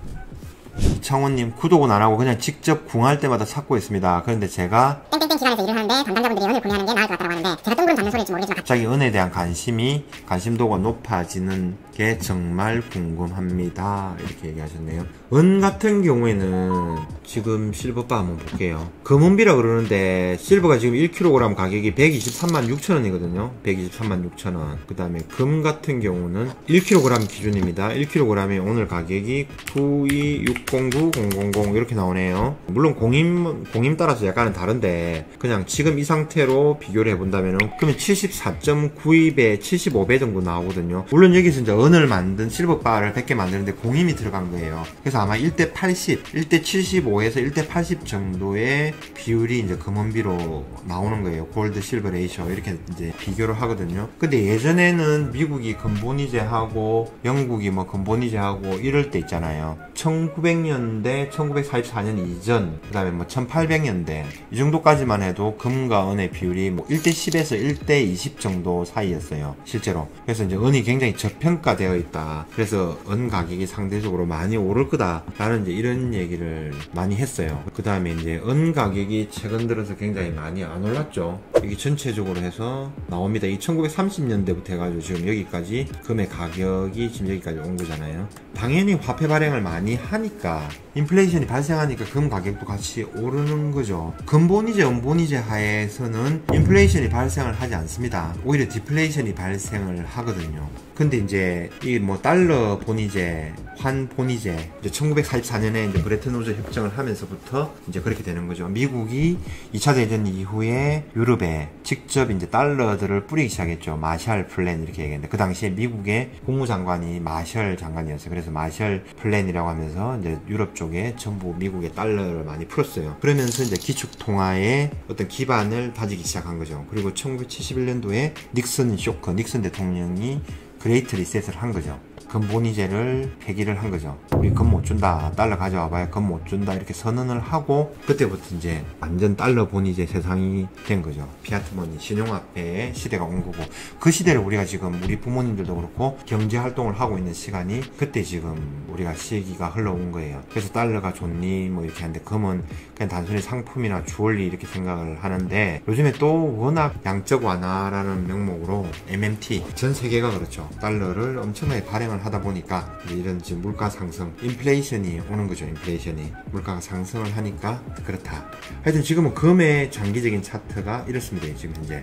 [SPEAKER 2] 이창호님, 구독은 안 하고 그냥 직접 궁할 때마다 찾고 있습니다. 그런데 제가 땡땡땡 기관에서 일을 하는데 담당자분들이 은을 구매하는 게 나을 것 같다고 하는데 제가 뜬구름 잡는 소리일지 모르겠지만 갑자기 은에 대한 관심도가 높아지는 게 정말 궁금합니다. 이렇게 얘기하셨네요. 은 같은 경우에는 지금 실버바 한번 볼게요. 금은비라 그러는데 실버가 지금 1kg 가격이 123만 6천원이거든요. 123만 6천원. 그 다음에 금 같은 경우는 1kg 기준입니다. 1kg에 오늘 가격이 9260900 이렇게 나오네요. 물론 공임 따라서 약간은 다른데 그냥 지금 이 상태로 비교를 해본다면은 그러면 74.92배 75배 정도 나오거든요. 물론 여기서 이제 은을 만든 실버바를 100개 만드는데 공임이 들어간 거예요. 그래서 아마 1대 80, 1대 75에서 1대 80 정도의 비율이 이제 금원비로 나오는 거예요. 골드 실버 레이쇼 이렇게 이제 비교를 하거든요. 근데 예전에는 미국이 금본위제하고 영국이 뭐 금본위제하고 이럴 때 있잖아요. 1900년대, 1944년 이전, 그 다음에 뭐 1800년대 이 정도까지만 해도 금과 은의 비율이 뭐 1대 10에서 1대 20 정도 사이였어요. 실제로. 그래서 이제 은이 굉장히 저평가되어 있다. 그래서 은 가격이 상대적으로 많이 오를 거다. 라는 이제 이런 얘기를 많이 했어요. 그 다음에 이제 은 가격이 최근 들어서 굉장히 많이 안 올랐죠. 이게 전체적으로 해서 나옵니다. 이 1930년대부터 해가지고 지금 여기까지 금의 가격이 지금 여기까지 온 거잖아요. 당연히 화폐 발행을 많이 하니까 인플레이션이 발생하니까 금 가격도 같이 오르는 거죠. 금본위제, 은본위제 하에서는 인플레이션이 발생을 하지 않습니다. 오히려 디플레이션이 발생을 하거든요. 근데 이제 이 뭐 달러 본위제, 환 본위제 이제 1944년에 이제 브레튼 우즈 협정을 하면서부터 이제 그렇게 되는 거죠. 미국이 2차 대전 이후에 유럽에 직접 이제 달러들을 뿌리기 시작했죠. 마샬 플랜 이렇게 얘기했는데 그 당시에 미국의 국무장관이 마셜 장관이었어요. 그래서 마셜 플랜이라고 하면서 이제 유럽 쪽에 전부 미국의 달러를 많이 풀었어요. 그러면서 이제 기축 통화의 어떤 기반을 다지기 시작한 거죠. 그리고 1971년도에 닉슨 쇼크, 닉슨 대통령이 그레이트 리셋을 한 거죠. 금본위제를 폐기를 한 거죠. 우리 금 못 준다, 달러 가져와봐야 금 못 준다 이렇게 선언을 하고 그때부터 이제 완전 달러 본위제 세상이 된 거죠. 피아트머니, 신용화폐의 시대가 온 거고 그 시대를 우리가 지금 우리 부모님들도 그렇고 경제활동을 하고 있는 시간이 그때 지금 우리가 시기가 흘러온 거예요. 그래서 달러가 좋니 뭐 이렇게 하는데 금은 그냥 단순히 상품이나 주얼리 이렇게 생각을 하는데 요즘에 또 워낙 양적 완화라는 명목으로 MMT 전 세계가 그렇죠. 달러를 엄청나게 발행을 하다 보니까 이런 지금 물가 상승, 인플레이션이 오는 거죠. 인플레이션이 물가가 상승을 하니까 그렇다. 하여튼 지금은 금의 장기적인 차트가 이렇습니다. 지금 현재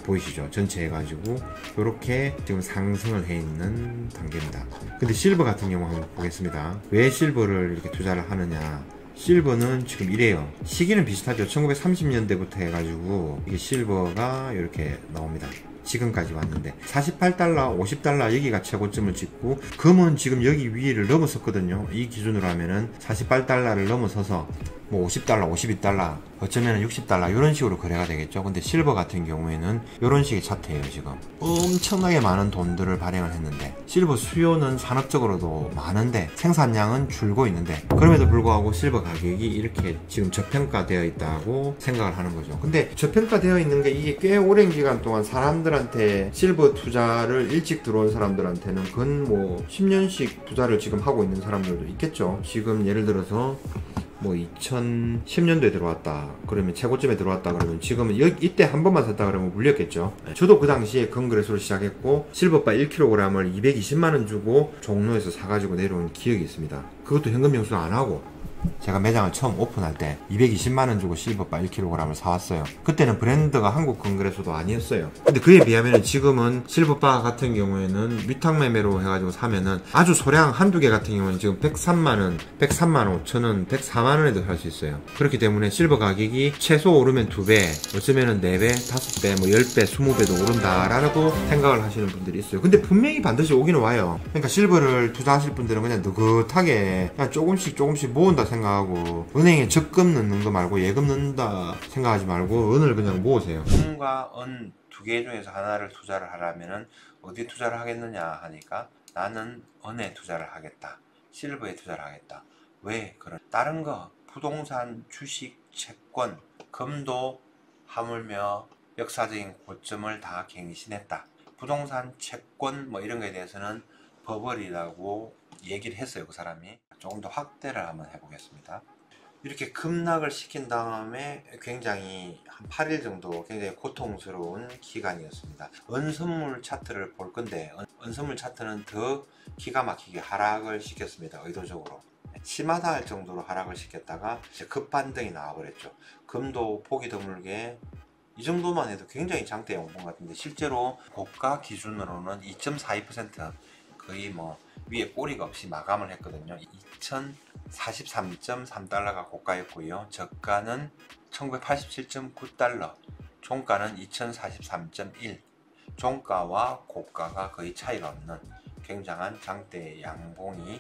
[SPEAKER 2] 보이시죠? 전체 해가지고 이렇게 지금 상승을 해 있는 단계입니다. 근데 실버 같은 경우 한번 보겠습니다. 왜 실버를 이렇게 투자를 하느냐? 실버는 지금 이래요. 시기는 비슷하죠. 1930년대부터 해가지고 이게 실버가 이렇게 나옵니다. 지금까지 왔는데 48달러, 50달러 여기가 최고점을 찍고 금은 지금 여기 위를 넘어섰거든요. 이 기준으로 하면은 48달러를 넘어서서 뭐 50달러, 52달러, 어쩌면 60달러 이런 식으로 거래가 되겠죠. 근데 실버 같은 경우에는 이런 식의 차트예요. 지금 엄청나게 많은 돈들을 발행을 했는데 실버 수요는 산업적으로도 많은데 생산량은 줄고 있는데 그럼에도 불구하고 실버 가격이 이렇게 지금 저평가되어 있다고 생각을 하는 거죠. 근데 저평가되어 있는 게 이게 꽤 오랜 기간 동안 사람들한테 실버 투자를 일찍 들어온 사람들한테는 근 뭐 10년씩 투자를 지금 하고 있는 사람들도 있겠죠. 지금 예를 들어서 뭐 2010년도에 들어왔다 그러면 최고점에 들어왔다 그러면 지금은 이때 한 번만 샀다 그러면 물렸겠죠. 저도 그 당시에 금거래소를 시작했고 실버바 1kg을 220만원 주고 종로에서 사가지고 내려온 기억이 있습니다. 그것도 현금 영수 안 하고 제가 매장을 처음 오픈할 때 220만원 주고 실버바 1kg을 사왔어요. 그때는 브랜드가 한국 금거래소도 아니었어요. 근데 그에 비하면 지금은 실버바 같은 경우에는 위탁 매매로 해가지고 사면은 아주 소량 한두 개 같은 경우는 지금 103만원, 103만 5천원, 104만원에도 살 수 있어요. 그렇기 때문에 실버 가격이 최소 오르면 2배, 어쩌면은 4배, 5배, 뭐 10배, 20배도 오른다라고 생각을 하시는 분들이 있어요. 근데 분명히 반드시 오기는 와요. 그러니까 실버를 투자하실 분들은 그냥 느긋하게 그냥 조금씩 모은다 생각하고 은행에 적금 넣는 거 말고 예금 넣는다 생각하지 말고 은을 그냥 모으세요. 금과 은 두 개 중에서 하나를 투자를 하려면은 어디 투자를 하겠느냐 하니까 나는 은에 투자를 하겠다. 실버에 투자를 하겠다. 왜? 그런 다른 거 부동산, 주식, 채권, 금도 하물며 역사적인 고점을 다 갱신했다. 부동산, 채권 뭐 이런 거에 대해서는 버블이라고 얘기를 했어요. 그 사람이. 조금 더 확대를 한번 해보겠습니다. 이렇게 급락을 시킨 다음에 굉장히 한 8일 정도 굉장히 고통스러운 기간이었습니다. 은선물 차트를 볼 건데 은선물 차트는 더 기가 막히게 하락을 시켰습니다. 의도적으로. 심하다 할 정도로 하락을 시켰다가 이제 급반등이 나와버렸죠. 금도 보기 드물게 이 정도만 해도 굉장히 장대 양봉 같은데 실제로 고가 기준으로는 2.42% 거의 뭐 위에 꼬리가 없이 마감을 했거든요. 2043.3달러가 고가였고요. 저가는 1987.9달러, 종가는 2043.1. 종가와 고가가 거의 차이가 없는
[SPEAKER 1] 굉장한 장대 양봉이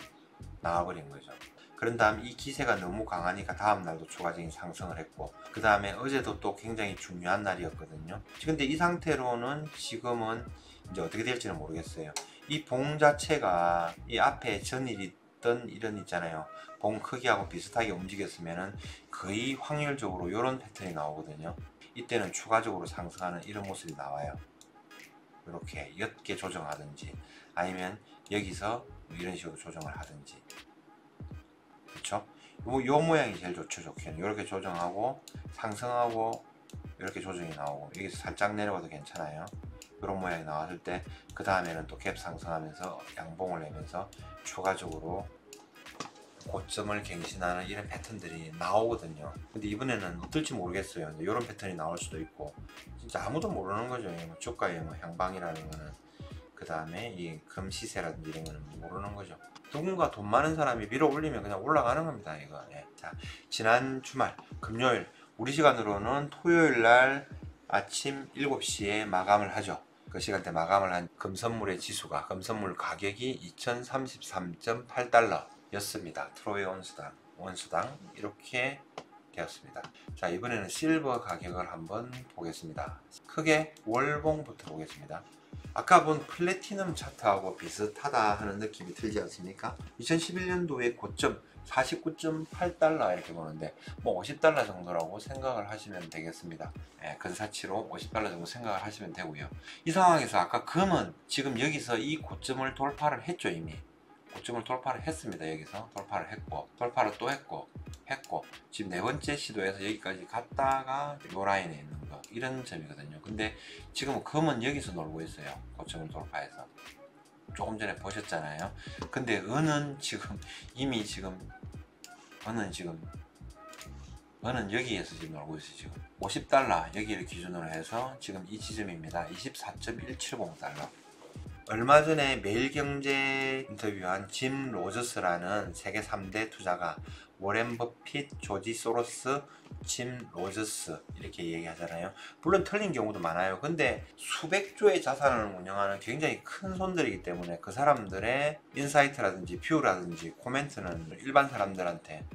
[SPEAKER 1] 나와버린 거죠. 그런 다음 이 기세가 너무 강하니까 다음 날도 추가적인 상승을 했고, 그 다음에 어제도 또 굉장히 중요한 날이었거든요. 근데 이 상태로는 지금은 이제 어떻게 될지는 모르겠어요. 이 봉 자체가 이 앞에 전일이 있던 이런 있잖아요. 봉 크기하고 비슷하게 움직였으면은 거의 확률적으로 이런 패턴이 나오거든요. 이때는 추가적으로 상승하는 이런 모습이 나와요. 이렇게 옅게 조정하든지 아니면 여기서 뭐 이런 식으로 조정을 하든지, 그쵸? 요 모양이 제일 좋죠. 좋게는 이렇게 조정하고 상승하고 이렇게 조정이 나오고 여기서 살짝 내려가도 괜찮아요. 이런 모양이 나왔을 때 그 다음에는 또 갭 상승하면서 양봉을 내면서 추가적으로 고점을 갱신하는 이런 패턴들이 나오거든요. 근데 이번에는 어떨지 모르겠어요. 이런 패턴이 나올 수도 있고, 진짜 아무도 모르는 거죠. 뭐 주가의 뭐 향방이라는 거는, 그 다음에 이 금 시세라든지 이런 거는 모르는 거죠. 누군가 돈 많은 사람이 밀어 올리면 그냥 올라가는 겁니다. 이거. 예. 자, 지난 주말 금요일 우리 시간으로는 토요일 날 아침 7시에 마감을 하죠. 그 시간대 마감을 한 금선물의 지수가, 금선물 가격이 2033.8달러 였습니다. 트로이 원수당 이렇게 되었습니다. 자, 이번에는 실버 가격을 한번 보겠습니다. 크게 월봉부터 보겠습니다. 아까 본 플래티넘 차트하고 비슷하다 하는 느낌이 들지 않습니까? 2011년도에 고점 49.8달러 이렇게 보는데 뭐 50달러 정도라고 생각을 하시면 되겠습니다. 예, 근사치로 50달러 정도 생각을 하시면 되고요. 이 상황에서 아까 금은 지금 여기서 이 고점을 돌파를 했죠. 이미 고점을 돌파를 했습니다. 여기서 돌파를 했고, 돌파를 또 했고 지금 네 번째 시도에서 여기까지 갔다가 요 라인에 있는 거, 이런 점이거든요. 근데 지금 금은 여기서 놀고 있어요. 고점을 돌파해서 조금 전에 보셨잖아요. 근데 은은 지금 이미 은은 여기에서 지금 놀고 있어요. 지금 50달러 여기를 기준으로 해서 지금 이 지점입니다. 24.170달러. 얼마 전에 매일경제 인터뷰한 짐 로저스라는 세계 3대 투자가, 워렌 버핏, 조지 소로스, 짐 로저스 이렇게 얘기하잖아요. 물론 틀린 경우도 많아요. 근데 수백조의 자산을 운영하는 굉장히 큰 손들이기 때문에 그 사람들의 인사이트라든지 뷰라든지 코멘트는 일반 사람들한테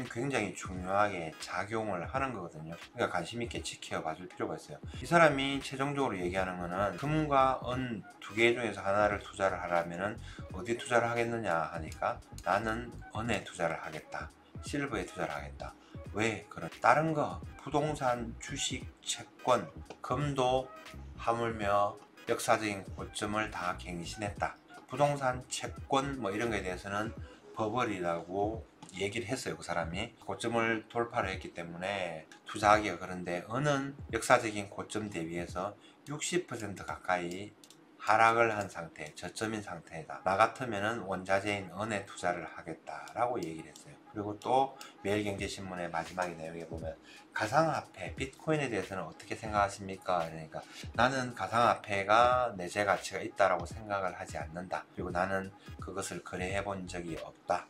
[SPEAKER 1] 굉장히 중요하게 작용을 하는 거거든요. 그러니까 관심 있게 지켜봐 줄 필요가 있어요. 이 사람이 최종적으로 얘기하는 거는 금과 은 두 개 중에서 하나를 투자를 하려면은 어디에 투자를 하겠느냐 하니까, 나는 은에 투자를 하겠다, 실버에 투자를 하겠다. 왜? 그런 다른 거 부동산, 주식, 채권, 금도 하물며 역사적인 고점을 다 갱신했다. 부동산, 채권 뭐 이런 거에 대해서는 버블이라고 얘기를 했어요. 그 사람이 고점을 돌파를 했기 때문에 투자하기가 그런데, 은은 역사적인 고점 대비해서 60% 가까이 하락을 한 상태, 저점인 상태다. 나 같으면은 원자재인 은에 투자를 하겠다라고 얘기를 했어요. 그리고 또 매일경제신문의 마지막에 내용에 보면, 가상화폐, 비트코인에 대해서는 어떻게 생각하십니까? 그러니까 나는 가상화폐가 내재 가치가 있다라고 생각을 하지 않는다. 그리고 나는 그것을 거래해 본 적이 없다.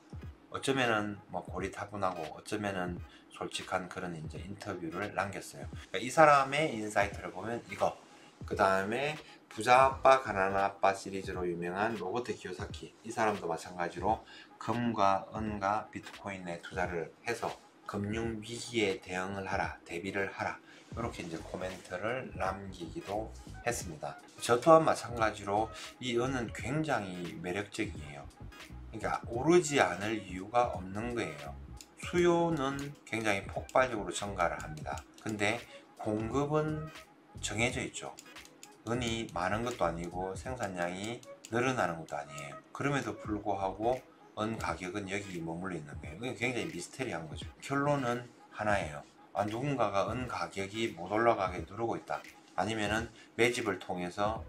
[SPEAKER 1] 어쩌면은 뭐 고리타분하고 어쩌면은 솔직한 그런 이제 인터뷰를 남겼어요. 그러니까 이 사람의 인사이트를 보면 이거, 그 다음에 부자 아빠 가난한 아빠 시리즈로 유명한 로버트 기요사키, 이 사람도 마찬가지로 금과 은과 비트코인에 투자를 해서 금융 위기에 대응을 하라, 대비를 하라, 이렇게 이제 코멘트를 남기기도 했습니다. 저 또한 마찬가지로 이 은은 굉장히 매력적이에요. 그러니까 오르지 않을 이유가 없는 거예요. 수요는 굉장히 폭발적으로 증가를 합니다. 근데 공급은 정해져 있죠. 은이 많은 것도 아니고 생산량이 늘어나는 것도 아니에요. 그럼에도 불구하고 은 가격은 여기 머물러 있는 거예요. 이게 굉장히 미스테리한 거죠. 결론은 하나예요. 누군가가 은 가격이 못 올라가게 누르고 있다. 아니면은 매집을 통해서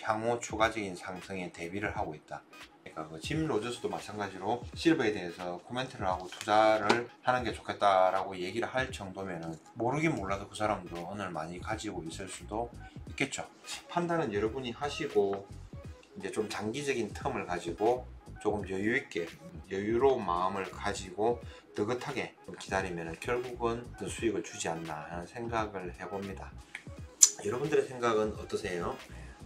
[SPEAKER 1] 향후 추가적인 상승에 대비를 하고 있다. 그러니까 짐 로저스도 마찬가지로 실버에 대해서 코멘트를 하고 투자를 하는 게 좋겠다라고 얘기를 할 정도면은, 모르긴 몰라도 그 사람도 은을 많이 가지고 있을 수도 있겠죠. 판단은 여러분이 하시고, 이제 좀 장기적인 텀을 가지고 조금 여유있게, 여유로운 마음을 가지고 느긋하게 좀 기다리면 결국은 그 수익을 주지 않나 하는 생각을 해봅니다. 여러분들의 생각은 어떠세요?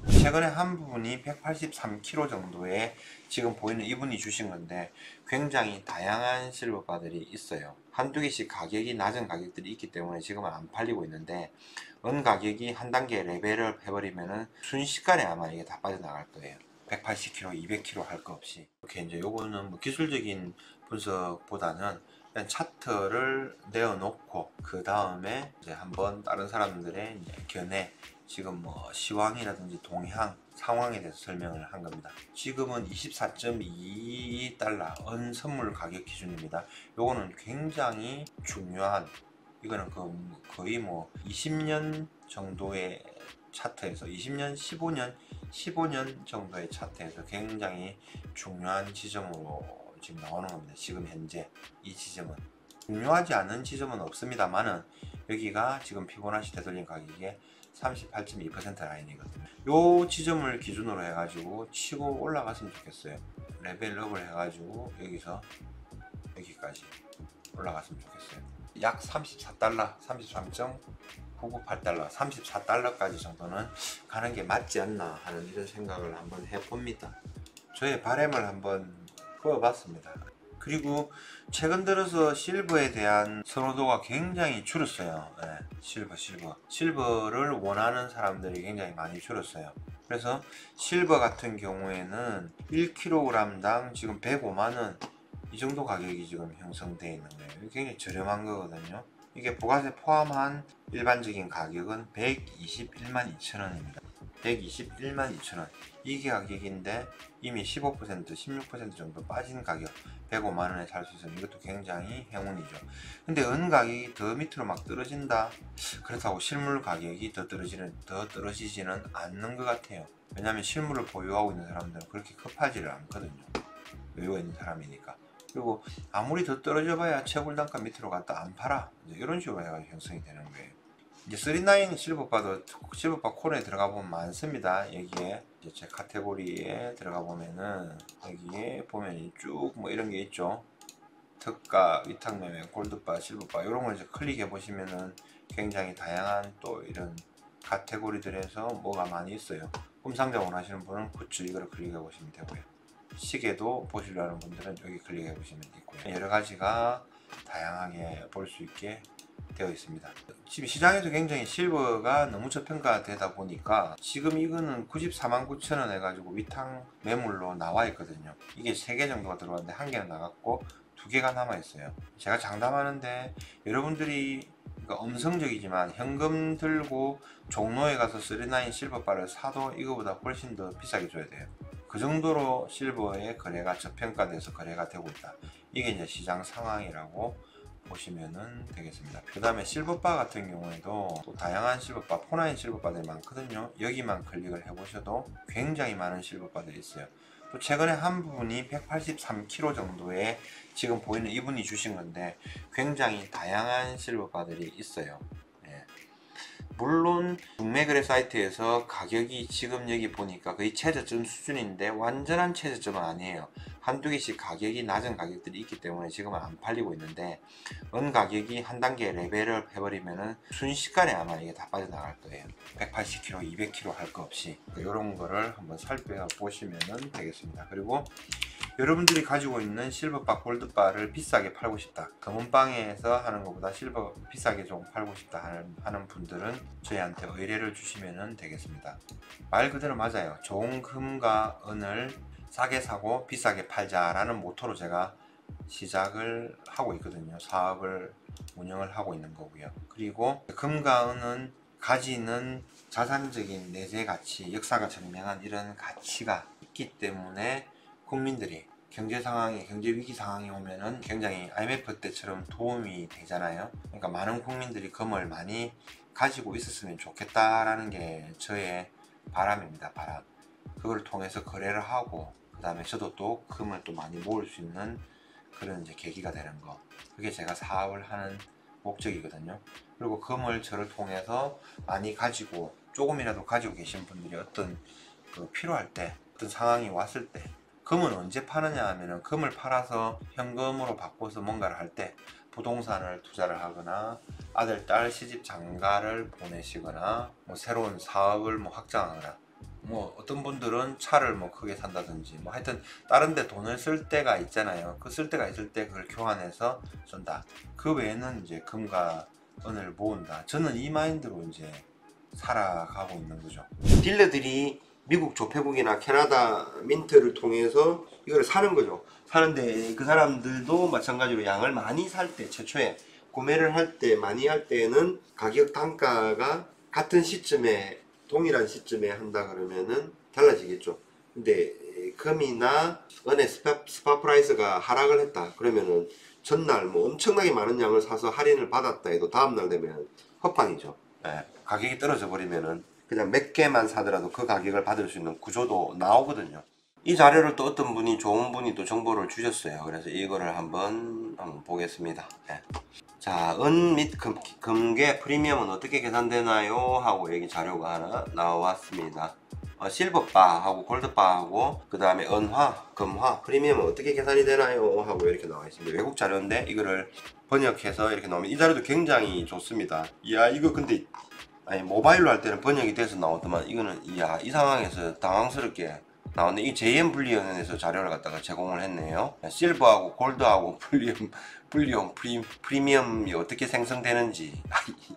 [SPEAKER 1] 최근에 한 분이 183kg 정도에 지금 보이는 이분이 주신 건데 굉장히 다양한 실버바들이 있어요. 한두 개씩 가격이 낮은 가격들이 있기 때문에 지금은 안 팔리고 있는데 은 가격이 한 단계 레벨업 해버리면은 순식간에 아마 이게 다 빠져나갈 거예요. 180kg, 200kg 할 거 없이. 이렇게 이제 요거는 뭐 기술적인 분석보다는 그냥 차트를 내어놓고 그 다음에 이제 한번 다른 사람들의 이제 견해, 지금 뭐 시황이라든지 동향 상황에 대해서 설명을 한 겁니다. 지금은 24.22달러 은 선물 가격 기준입니다. 요거는 굉장히 중요한, 이거는 거의 뭐 20년 정도의 차트에서 20년, 15년 정도의 차트에서 굉장히 중요한 지점으로 지금 나오는 겁니다. 지금 현재 이 지점은 중요하지 않은 지점은 없습니다만은 여기가 지금 피보나치 되돌림 가격의 38.2% 라인이거든요. 요 지점을 기준으로 해가지고 치고 올라갔으면 좋겠어요. 레벨업을 해가지고 여기서 여기까지 올라갔으면 좋겠어요. 약 34달러, 33.998달러, 34달러까지 정도는 가는 게 맞지 않나 하는 이런 생각을 한번 해봅니다. 저의 바람을 한번 그어봤습니다. 그리고 최근 들어서 실버에 대한 선호도가 굉장히 줄었어요. 네, 실버를 원하는 사람들이 굉장히 많이 줄었어요. 그래서 실버 같은 경우에는 1kg당 지금 105만원 이 정도 가격이 지금 형성되어 있는 거예요. 굉장히 저렴한 거거든요. 이게 부가세 포함한 일반적인 가격은 121만 2천원입니다. 121만 2천원. 이게 가격인데 이미 15%, 16% 정도 빠진 가격 105만원에 살 수 있으면 이것도 굉장히 행운이죠. 근데 은 가격이 더 밑으로 막 떨어진다, 그렇다고 실물 가격이 더 떨어지지는 않는 것 같아요. 왜냐하면 실물을 보유하고 있는 사람들은 그렇게 급하지를 않거든요. 여유가 있는 사람이니까. 그리고 아무리 더 떨어져 봐야 채굴 단가 밑으로 갔다 안 팔아, 이런 식으로 해가 형성이 되는 거예요. 이제 39 실버바도 실버바 코너에 들어가 보면 많습니다. 여기에 이제 제 카테고리에 들어가 보면은 여기에 보면 쭉 뭐 이런 게 있죠. 특가, 위탁매매, 골드바, 실버바 이런 걸 이제 클릭해 보시면은 굉장히 다양한 또 이런 카테고리들에서 뭐가 많이 있어요. 꿈상자 원하시는 분은 굿즈 이거를 클릭해 보시면 되고요. 시계도 보시려 하는 분들은 여기 클릭해 보시면 있고요. 여러 가지가 다양하게 볼 수 있게 되어 있습니다. 지금 시장에서 굉장히 실버가 너무 저평가되다 보니까 지금 이거는 94만 9천원 해가지고 위탁 매물로 나와 있거든요. 이게 3개 정도가 들어왔는데 1개는 나갔고 2개가 남아 있어요. 제가 장담하는데 여러분들이 그러니까 음성적이지만 현금 들고 종로에 가서 39 실버바를 사도 이거보다 훨씬 더 비싸게 줘야 돼요. 그 정도로 실버의 거래가 저평가돼서 거래가 되고 있다. 이게 이제 시장 상황이라고 보시면 되겠습니다. 그 다음에 실버바 같은 경우에도 또 다양한 실버바, 포나인 실버바들이 많거든요. 여기만 클릭을 해보셔도 굉장히 많은 실버바들이 있어요. 또 최근에 한 분이 183kg 정도에 지금 보이는 이분이 주신 건데 굉장히 다양한 실버바들이 있어요. 물론 국매거래 사이트에서 가격이 지금 여기 보니까 거의 최저점 수준인데 완전한 최저점은 아니에요. 한두 개씩 가격이 낮은 가격들이 있기 때문에 지금은 안 팔리고 있는데 은 가격이 한 단계 레벨업 해버리면은 순식간에 아마 이게 다 빠져나갈 거예요. 180kg, 200kg 할 거 없이 이런 거를 한번 살펴보시면 되겠습니다. 그리고 여러분들이 가지고 있는 실버바, 골드바를 비싸게 팔고 싶다, 금은방에서 하는 것보다 실버 비싸게 좀 팔고 싶다 하는 분들은 저희한테 의뢰를 주시면 되겠습니다. 말 그대로 맞아요. 좋은 금과 은을 싸게 사고 비싸게 팔자라는 모토로 제가 시작을 하고 있거든요. 사업을 운영을 하고 있는 거고요. 그리고 금과 은은 가지는 자산적인 내재 가치, 역사가 증명한 이런 가치가 있기 때문에 국민들이 경제 위기 상황이 오면은 굉장히 IMF 때처럼 도움이 되잖아요. 그러니까 많은 국민들이 금을 많이 가지고 있었으면 좋겠다라는 게 저의 바람입니다. 바람. 그걸 통해서 거래를 하고 그 다음에 저도 또 금을 또 많이 모을 수 있는 그런 이제 계기가 되는 거. 그게 제가 사업을 하는 목적이거든요. 그리고 금을 저를 통해서 많이 가지고 조금이라도 가지고 계신 분들이 어떤 필요할 때, 어떤 상황이 왔을 때 금은 언제 파느냐 하면은 금을 팔아서 현금으로 바꿔서 뭔가를 할 때, 부동산을 투자를 하거나 아들, 딸 시집 장가를 보내시거나 뭐 새로운 사업을 뭐 확장하거나 뭐 어떤 분들은 차를 뭐 크게 산다든지 뭐 하여튼 다른 데 돈을 쓸 때가 있잖아요. 그 쓸 때가 있을 때 그걸 교환해서 준다. 그 외에는 이제 금과 은을 모은다. 저는 이 마인드로 이제 살아가고 있는 거죠. 딜러들이 미국 조폐국이나 캐나다 민트를 통해서 이걸 사는 거죠. 사는데 그 사람들도 마찬가지로 양을 많이 살 때, 최초에 구매를 할 때, 많이 할 때는 가격 단가가 같은 시점에, 동일한 시점에 한다 그러면은 달라지겠죠. 근데 금이나 은의 스팟 프라이스가 하락을 했다 그러면은 전날 뭐 엄청나게 많은 양을 사서 할인을 받았다 해도 다음날 되면 헛방이죠. 네, 가격이 떨어져 버리면은 그냥 몇 개만 사더라도 그 가격을 받을 수 있는 구조도 나오거든요. 이 자료를 또 어떤 분이, 좋은 분이 또 정보를 주셨어요. 그래서 이거를 한번 보겠습니다. 네. 자, 은 및 금괴 프리미엄은 어떻게 계산되나요? 하고 여기 자료가 하나 나왔습니다. 실버바하고 골드바하고 그 다음에 은화, 금화, 프리미엄은 어떻게 계산이 되나요? 하고 이렇게 나와 있습니다. 외국 자료인데 이거를 번역해서 이렇게 나오면 이 자료도 굉장히 좋습니다. 이야, 이거 근데 아니 모바일로 할 때는 번역이 돼서 나오더만 이거는 이야, 이 상황에서 당황스럽게 나오는데 이 JM 불리언에서 자료를 갖다가 제공을 했네요. 실버하고 골드하고 프리미엄이 어떻게 생성되는지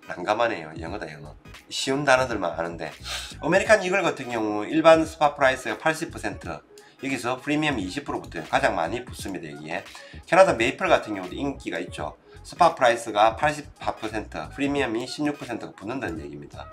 [SPEAKER 1] 난감하네요. 영어다 영어. 쉬운 단어들만 아는데 아메리칸 이글 같은 경우 일반 스팟 프라이스가 80%, 여기서 프리미엄이 20% 붙어요. 가장 많이 붙습니다. 여기에 캐나다 메이플 같은 경우도 인기가 있죠. 스팟 프라이스가 84%, 프리미엄이 16%가 붙는다는 얘기입니다.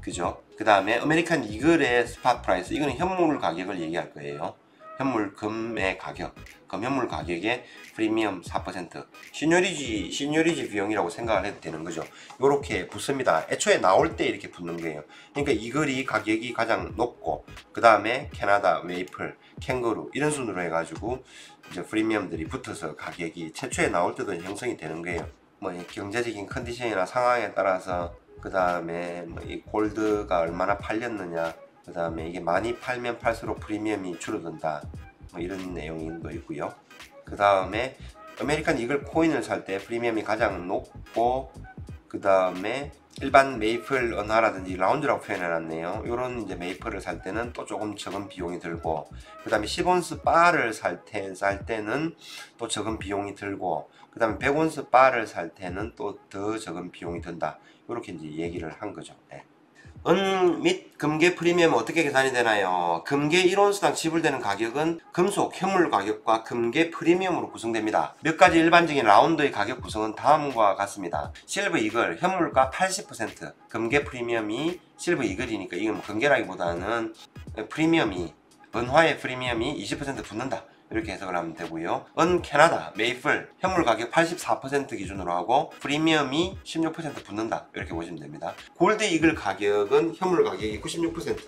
[SPEAKER 1] 그죠? 그 다음에 아메리칸 이글의 스팟 프라이스, 이거는 현물 가격을 얘기할 거예요. 현물 금의 가격, 그럼 현물 가격에 프리미엄 4%, 시니어리지 비용이라고 생각을 해도 되는 거죠. 요렇게 붙습니다. 애초에 나올 때 이렇게 붙는 거예요. 그러니까 이글이 가격이 가장 높고, 그 다음에 캐나다, 메이플, 캥거루 이런 순으로 해가지고 이제 프리미엄들이 붙어서 가격이 최초에 나올 때도 형성이 되는 거예요. 뭐 경제적인 컨디션이나 상황에 따라서, 그 다음에 뭐 이 골드가 얼마나 팔렸느냐, 그 다음에 이게 많이 팔면 팔수록 프리미엄이 줄어든다, 뭐 이런 내용도 있고요. 그 다음에 아메리칸 이글 코인을 살 때 프리미엄이 가장 높고, 그 다음에 일반 메이플 은화라든지 라운드라고 표현해놨네요. 이런 이제 메이플을 살 때는 또 조금 적은 비용이 들고, 그 다음에 10온스 바를 살 때는 또 적은 비용이 들고, 그 다음에 100온스 바를 살 때는 또 더 적은 비용이 든다. 이렇게 이제 얘기를 한 거죠. 네. 은 및 금괴 프리미엄은 어떻게 계산이 되나요? 금괴 1온스당 지불되는 가격은 금속, 현물 가격과 금괴 프리미엄으로 구성됩니다. 몇 가지 일반적인 라운드의 가격 구성은 다음과 같습니다. 실버 이글, 현물가 80%, 금괴 프리미엄이 실버 이글이니까 이건 금괴라기보다는 프리미엄이, 은화의 프리미엄이 20% 붙는다. 이렇게 해석을 하면 되고요. 은 캐나다, 메이플, 현물 가격 84% 기준으로 하고 프리미엄이 16% 붙는다. 이렇게 보시면 됩니다. 골드 이글 가격은 현물 가격이 96%,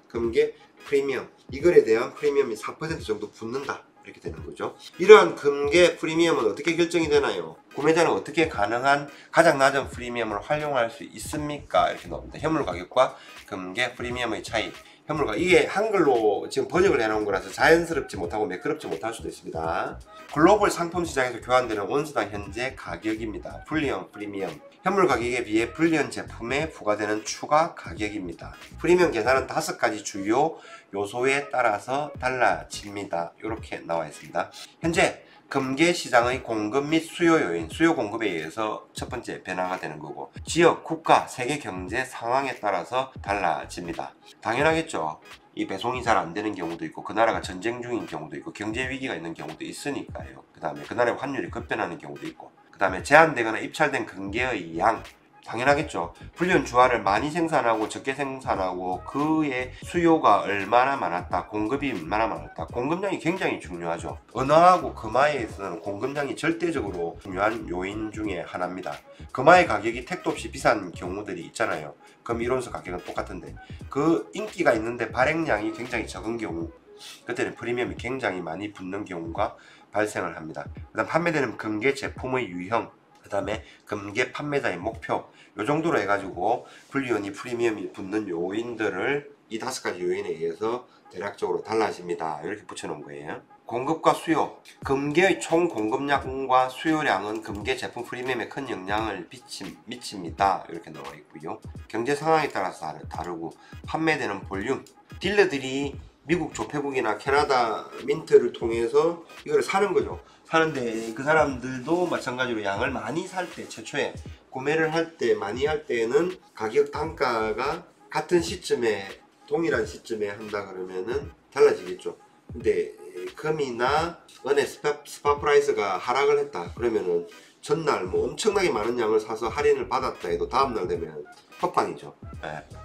[SPEAKER 1] 금괴 프리미엄, 이글에 대한 프리미엄이 4% 정도 붙는다. 이렇게 되는 거죠. 이러한 금괴 프리미엄은 어떻게 결정이 되나요? 구매자는 어떻게 가능한 가장 낮은 프리미엄을 활용할 수 있습니까? 이렇게 나옵니다. 현물 가격과 금괴 프리미엄의 차이. 현물가, 이게 한글로 지금 번역을 해놓은 거라서 자연스럽지 못하고 매끄럽지 못할 수도 있습니다. 글로벌 상품 시장에서 교환되는 온수당 현재 가격입니다. 불리언, 프리미엄. 현물 가격에 비해 불리언 제품에 부과되는 추가 가격입니다. 프리미엄 계산은 5가지 주요 요소에 따라서 달라집니다. 이렇게 나와 있습니다. 현재 금괴 시장의 공급 및 수요 요인, 수요 공급에 의해서 첫 번째 변화가 되는 거고, 지역, 국가, 세계 경제 상황에 따라서 달라집니다. 당연하겠죠. 이 배송이 잘 안 되는 경우도 있고, 그 나라가 전쟁 중인 경우도 있고, 경제 위기가 있는 경우도 있으니까요. 그 다음에 그 나라의 환율이 급변하는 경우도 있고, 그 다음에 제한되거나 입찰된 금괴의 양, 당연하겠죠. 불리언 주화를 많이 생산하고 적게 생산하고 그의 수요가 얼마나 많았다, 공급이 얼마나 많았다. 공급량이 굉장히 중요하죠. 은화하고 금화에 있어서는 공급량이 절대적으로 중요한 요인 중에 하나입니다. 금화의 가격이 택도 없이 비싼 경우들이 있잖아요. 금 1온스 가격은 똑같은데 그 인기가 있는데 발행량이 굉장히 적은 경우, 그때는 프리미엄이 굉장히 많이 붙는 경우가 발생을 합니다. 그다음 판매되는 금괴 제품의 유형, 그 다음에 금괴 판매자의 목표, 요 정도로 해가지고 불리언이 프리미엄이 붙는 요인들을 이 5가지 요인에 의해서 대략적으로 달라집니다. 이렇게 붙여놓은 거예요. 공급과 수요. 금계의 총 공급량과 수요량은 금계 제품 프리미엄에 큰 영향을 미칩니다. 이렇게 나와 있고요. 경제 상황에 따라서 다르고 판매되는 볼륨. 딜러들이 미국 조폐국이나 캐나다 민트를 통해서 이걸 사는 거죠. 사는데 그 사람들도 마찬가지로 양을 많이 살 때, 최초에 구매를 할 때, 많이 할 때는 가격 단가가 같은 시점에, 동일한 시점에 한다 그러면은 달라지겠죠. 근데 금이나 은의 스팟 프라이스가 하락을 했다 그러면은 전날 뭐 엄청나게 많은 양을 사서 할인을 받았다 해도 다음날 되면 헛방이죠.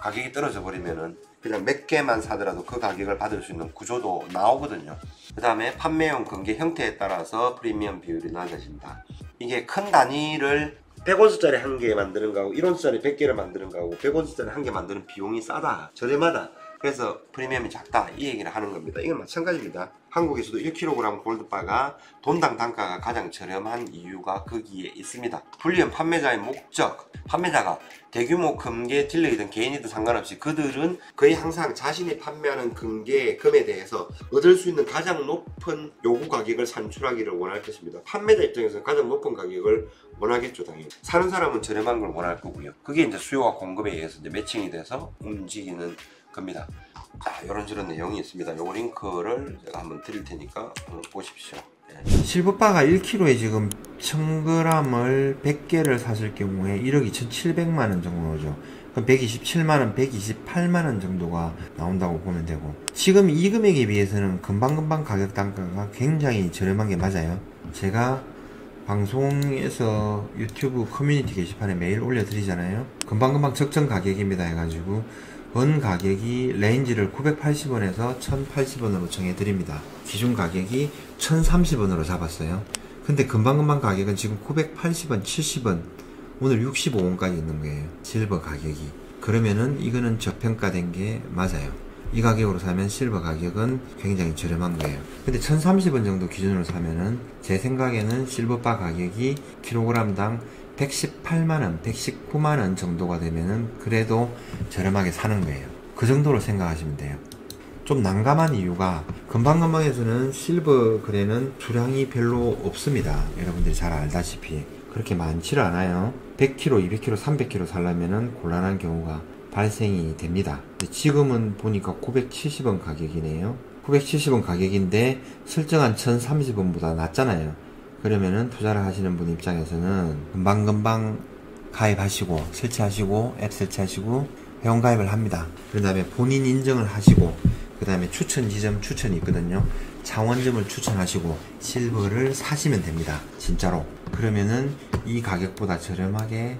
[SPEAKER 1] 가격이 떨어져 버리면은 그냥 몇 개만 사더라도 그 가격을 받을 수 있는 구조도 나오거든요. 그 다음에 판매용 금괴 형태에 따라서 프리미엄 비율이 낮아진다. 이게 큰 단위를 100원짜리 한 개 만드는 거하고 1원짜리 100개를 만드는 거하고 100원짜리 한 개 만드는 비용이 싸다, 저렴하다, 그래서 프리미엄이 작다, 이 얘기를 하는 겁니다. 이건 마찬가지입니다. 한국에서도 1kg 골드바가 돈당 단가가 가장 저렴한 이유가 거기에 있습니다. 불리한 판매자의 목적. 판매자가 대규모 금괴 딜러이든 개인이든 상관없이 그들은 거의 항상 자신이 판매하는 금괴 금에 대해서 얻을 수 있는 가장 높은 요구 가격을 산출하기를 원할 것입니다. 판매자 입장에서는 가장 높은 가격을 원하겠죠, 당연히. 사는 사람은 저렴한 걸 원할 거고요. 그게 이제 수요와 공급에 의해서 이제 매칭이 돼서 움직이는 겁니다. 자, 이런저런 내용이 있습니다. 요 링크를 제가 한번 드릴 테니까 한번 보십시오.
[SPEAKER 2] 실버바가 1kg에 지금 1000g을 100개를 샀을 경우에 1억 2700만원 정도 나오죠. 그럼 127만원, 128만원 정도가 나온다고 보면 되고, 지금 이 금액에 비해서는 금방금방 가격 단가가 굉장히 저렴한 게 맞아요. 제가 방송에서 유튜브 커뮤니티 게시판에 매일 올려드리잖아요. 금방금방 적정 가격입니다 해가지고 원 가격이 레인지를 980원에서 1080원으로 정해드립니다. 기준 가격이 1030원으로 잡았어요. 근데 금방금방 가격은 지금 980원, 70원, 오늘 65원까지 있는 거예요. 실버 가격이. 그러면은 이거는 저평가된 게 맞아요. 이 가격으로 사면 실버 가격은 굉장히 저렴한 거예요. 근데 1030원 정도 기준으로 사면은 제 생각에는 실버바 가격이 킬로그램당 118만원, 119만원 정도가 되면은 그래도 저렴하게 사는 거예요. 그 정도로 생각하시면 돼요. 좀 난감한 이유가 금방금방에서는 실버 그레는 수량이 별로 없습니다. 여러분들이 잘 알다시피 그렇게 많지를 않아요. 100kg, 200kg, 300kg 살려면은 곤란한 경우가 발생이 됩니다. 근데 지금은 보니까 970원 가격이네요. 970원 가격인데 설정한 1030원보다 낮잖아요. 그러면은 투자를 하시는 분 입장에서는 금방금방 가입하시고 설치하시고 앱 설치하시고 회원가입을 합니다. 그 다음에 본인 인정을 하시고 그 다음에 추천 지점 추천이 있거든요. 창원점을 추천하시고 실버를 사시면 됩니다. 진짜로. 그러면은 이 가격보다 저렴하게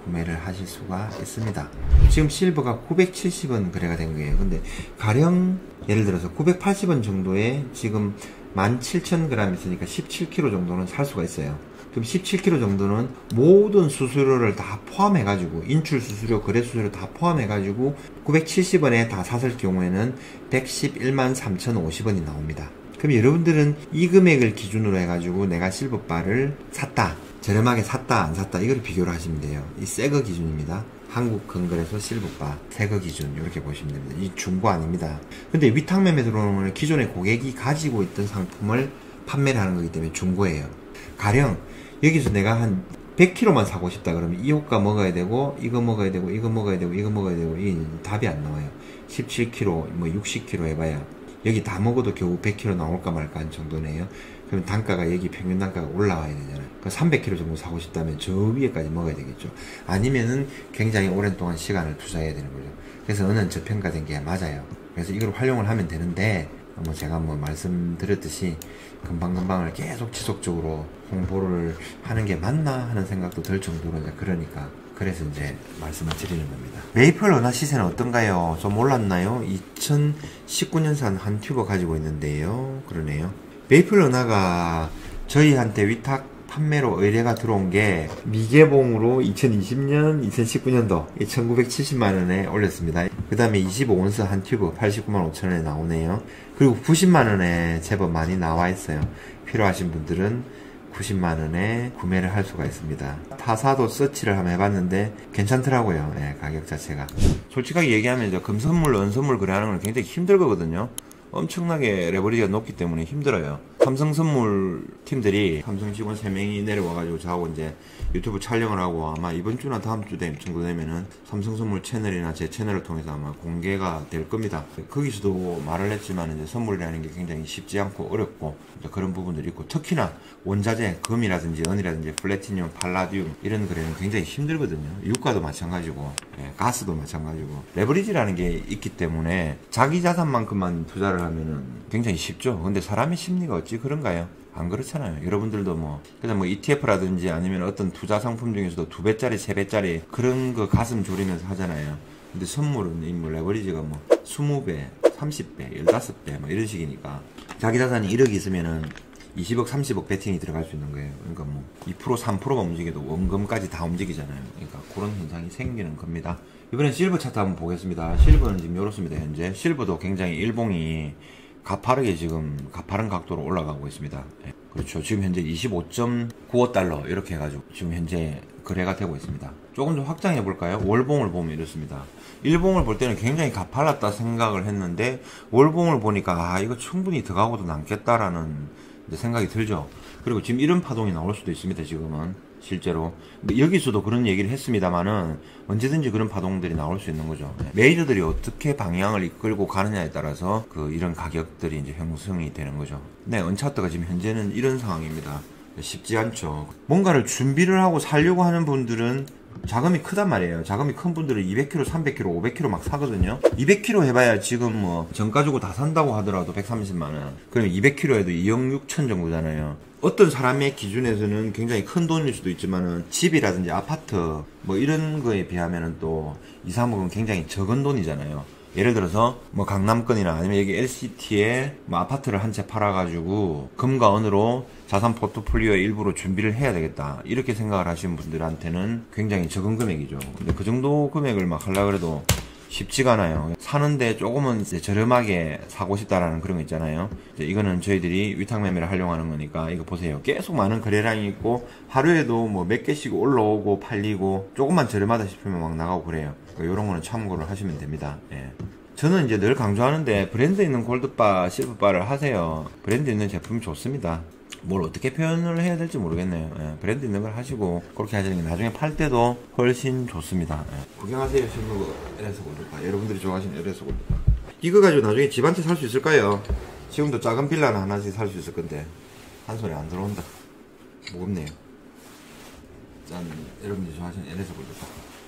[SPEAKER 2] 구매를 하실 수가 있습니다. 지금 실버가 970원 거래가 된 거예요. 근데 가령 예를 들어서 980원 정도에 지금 17,000g 있으니까 17kg 정도는 살 수가 있어요. 그럼 17kg 정도는 모든 수수료를 다 포함해가지고 인출 수수료, 거래 수수료 다 포함해가지고 970원에 다 샀을 경우에는 111만 3,050원이 나옵니다. 그럼 여러분들은 이 금액을 기준으로 해가지고 내가 실버바를 샀다, 저렴하게 샀다, 안 샀다, 이걸 비교를 하시면 돼요. 이 새거 기준입니다. 한국건설에서 실버바 새거 기준 이렇게 보시면 됩니다. 이 중고 아닙니다. 근데 위탁 매매 들어오는 건 기존의 고객이 가지고 있던 상품을 판매를 하는 거기 때문에 중고예요. 가령 여기서 내가 한 100kg만 사고 싶다 그러면 이 효과 먹어야 되고 이거 먹어야 되고 이거 먹어야 되고 이거 먹어야 되고 이 답이 안 나와요. 17kg 뭐 60kg 해봐야 여기 다 먹어도 겨우 100kg 나올까 말까 한 정도네요. 그럼 단가가 여기 평균 단가가 올라와야 되잖아요. 300kg 정도 사고 싶다면 저 위에까지 먹어야 되겠죠. 아니면은 굉장히 오랜 동안 시간을 투자해야 되는 거죠. 그래서 은은 저평가된 게 맞아요. 그래서 이걸 활용을 하면 되는데 뭐 제가 뭐 말씀드렸듯이 금방금방을 계속 지속적으로 홍보를 하는 게 맞나 하는 생각도 들 정도로 이제 그러니까 그래서 이제 말씀을 드리는 겁니다. 메이플 은하 시세는 어떤가요? 좀 올랐나요? 2019년산 한 튜버 가지고 있는데요. 그러네요. 메이플 은하가 저희한테 위탁 판매로 의뢰가 들어온 게 미개봉으로 2020년, 2019년도 1970만원에 올렸습니다. 그 다음에 25온스 한 튜브 89만 5천원에 나오네요. 그리고 90만원에 제법 많이 나와 있어요. 필요하신 분들은 90만원에 구매를 할 수가 있습니다. 타사도 서치를 한번 해봤는데 괜찮더라고요. 네, 가격 자체가. 솔직하게 얘기하면 금선물, 은선물 거래하는 건 굉장히 힘들 거거든요. 엄청나게 레버리지가 높기 때문에 힘들어요. 삼성선물 팀들이 삼성 직원 3명이 내려와가지고 저하고 이제 유튜브 촬영을 하고 아마 이번 주나 다음 주 정도 되면은 삼성선물 채널이나 제 채널을 통해서 아마 공개가 될 겁니다. 거기서도 말을 했지만 이제 선물이라는 게 굉장히 쉽지 않고 어렵고 그런 부분들이 있고, 특히나 원자재, 금이라든지 은이라든지 플래티늄, 팔라디움 이런 거래는 굉장히 힘들거든요. 유가도 마찬가지고, 가스도 마찬가지고, 레버리지라는 게 있기 때문에 자기 자산만큼만 투자를 하면은 굉장히 쉽죠. 근데 사람의 심리가 어찌 그런가요? 안 그렇잖아요. 여러분들도 그냥 ETF라든지 아니면 어떤 투자 상품 중에서도 2배짜리, 3배짜리 그런 거 가슴 졸이면서 하잖아요. 근데 선물은 이 레버리지가 20배, 30배, 15배 이런 식이니까 자기 자산이 1억 있으면은 20억, 30억 베팅이 들어갈 수 있는 거예요. 그러니까 2%, 3%가 움직여도 원금까지 다 움직이잖아요. 그러니까 그런 현상이 생기는 겁니다. 이번엔 실버 차트 한번 보겠습니다. 실버는 지금 이렇습니다. 현재 실버도 굉장히 일봉이 가파르게 지금 가파른 각도로 올라가고 있습니다. 그렇죠. 지금 현재 25.95달러 이렇게 해가지고 지금 현재 거래가 되고 있습니다. 조금 더 확장해 볼까요? 월봉을 보면 이렇습니다. 일봉을 볼 때는 굉장히 가팔랐다 생각을 했는데 월봉을 보니까 이거 충분히 더 가고도 남겠다라는 생각이 들죠. 그리고 지금 이런 파동이 나올 수도 있습니다. 지금은 실제로 여기서도 그런 얘기를 했습니다만은 언제든지 그런 파동들이 나올 수 있는 거죠. 메이저들이 어떻게 방향을 이끌고 가느냐에 따라서 이런 가격들이 이제 형성이 되는 거죠. 네, 언차트가 지금 현재는 이런 상황입니다. 쉽지 않죠. 뭔가를 준비를 하고 살려고 하는 분들은 자금이 크단 말이에요. 자금이 큰 분들은 200kg, 300kg, 500kg 막 사거든요. 200kg 해봐야 지금 정가 주고 다 산다고 하더라도 130만원. 그럼 200kg에도 2억 6천 정도잖아요. 어떤 사람의 기준에서는 굉장히 큰 돈일 수도 있지만은 집이라든지 아파트 이런 거에 비하면은 또 2, 3억은 굉장히 적은 돈이잖아요. 예를 들어서 강남권이나 아니면 여기 LCT에 아파트를 한 채 팔아가지고 금과 은으로 자산 포트폴리오의 일부로 준비를 해야 되겠다 이렇게 생각을 하시는 분들한테는 굉장히 적은 금액이죠. 근데 그 정도 금액을 하려고 해도 쉽지가 않아요. 사는데 조금은 저렴하게 사고 싶다라는 그런 거 있잖아요. 이거는 저희들이 위탁 매매를 활용하는 거니까 이거 보세요. 계속 많은 거래량이 있고 하루에도 몇 개씩 올라오고 팔리고 조금만 저렴하다 싶으면 막 나가고 그래요. 이런 거는 참고를 하시면 됩니다. 예. 저는 이제 늘 강조하는데 브랜드 있는 골드바, 실버바를 하세요. 브랜드 있는 제품이 좋습니다. 뭘 어떻게 표현을 해야 될지 모르겠네요. 예, 브랜드 있는 걸 하시고 그렇게 하시는 게 나중에 팔 때도 훨씬 좋습니다. 예. 구경하세요. 실버 LS 골드바. 여러분들이 좋아하시는 LS 골드바. 이거 가지고 나중에 집 한 채 살 수 있을까요? 지금도 작은 빌라는 하나씩 살 수 있을 건데 한 손에 안 들어온다. 무겁네요. 짠. 여러분들이 좋아하시는 LS 골드바.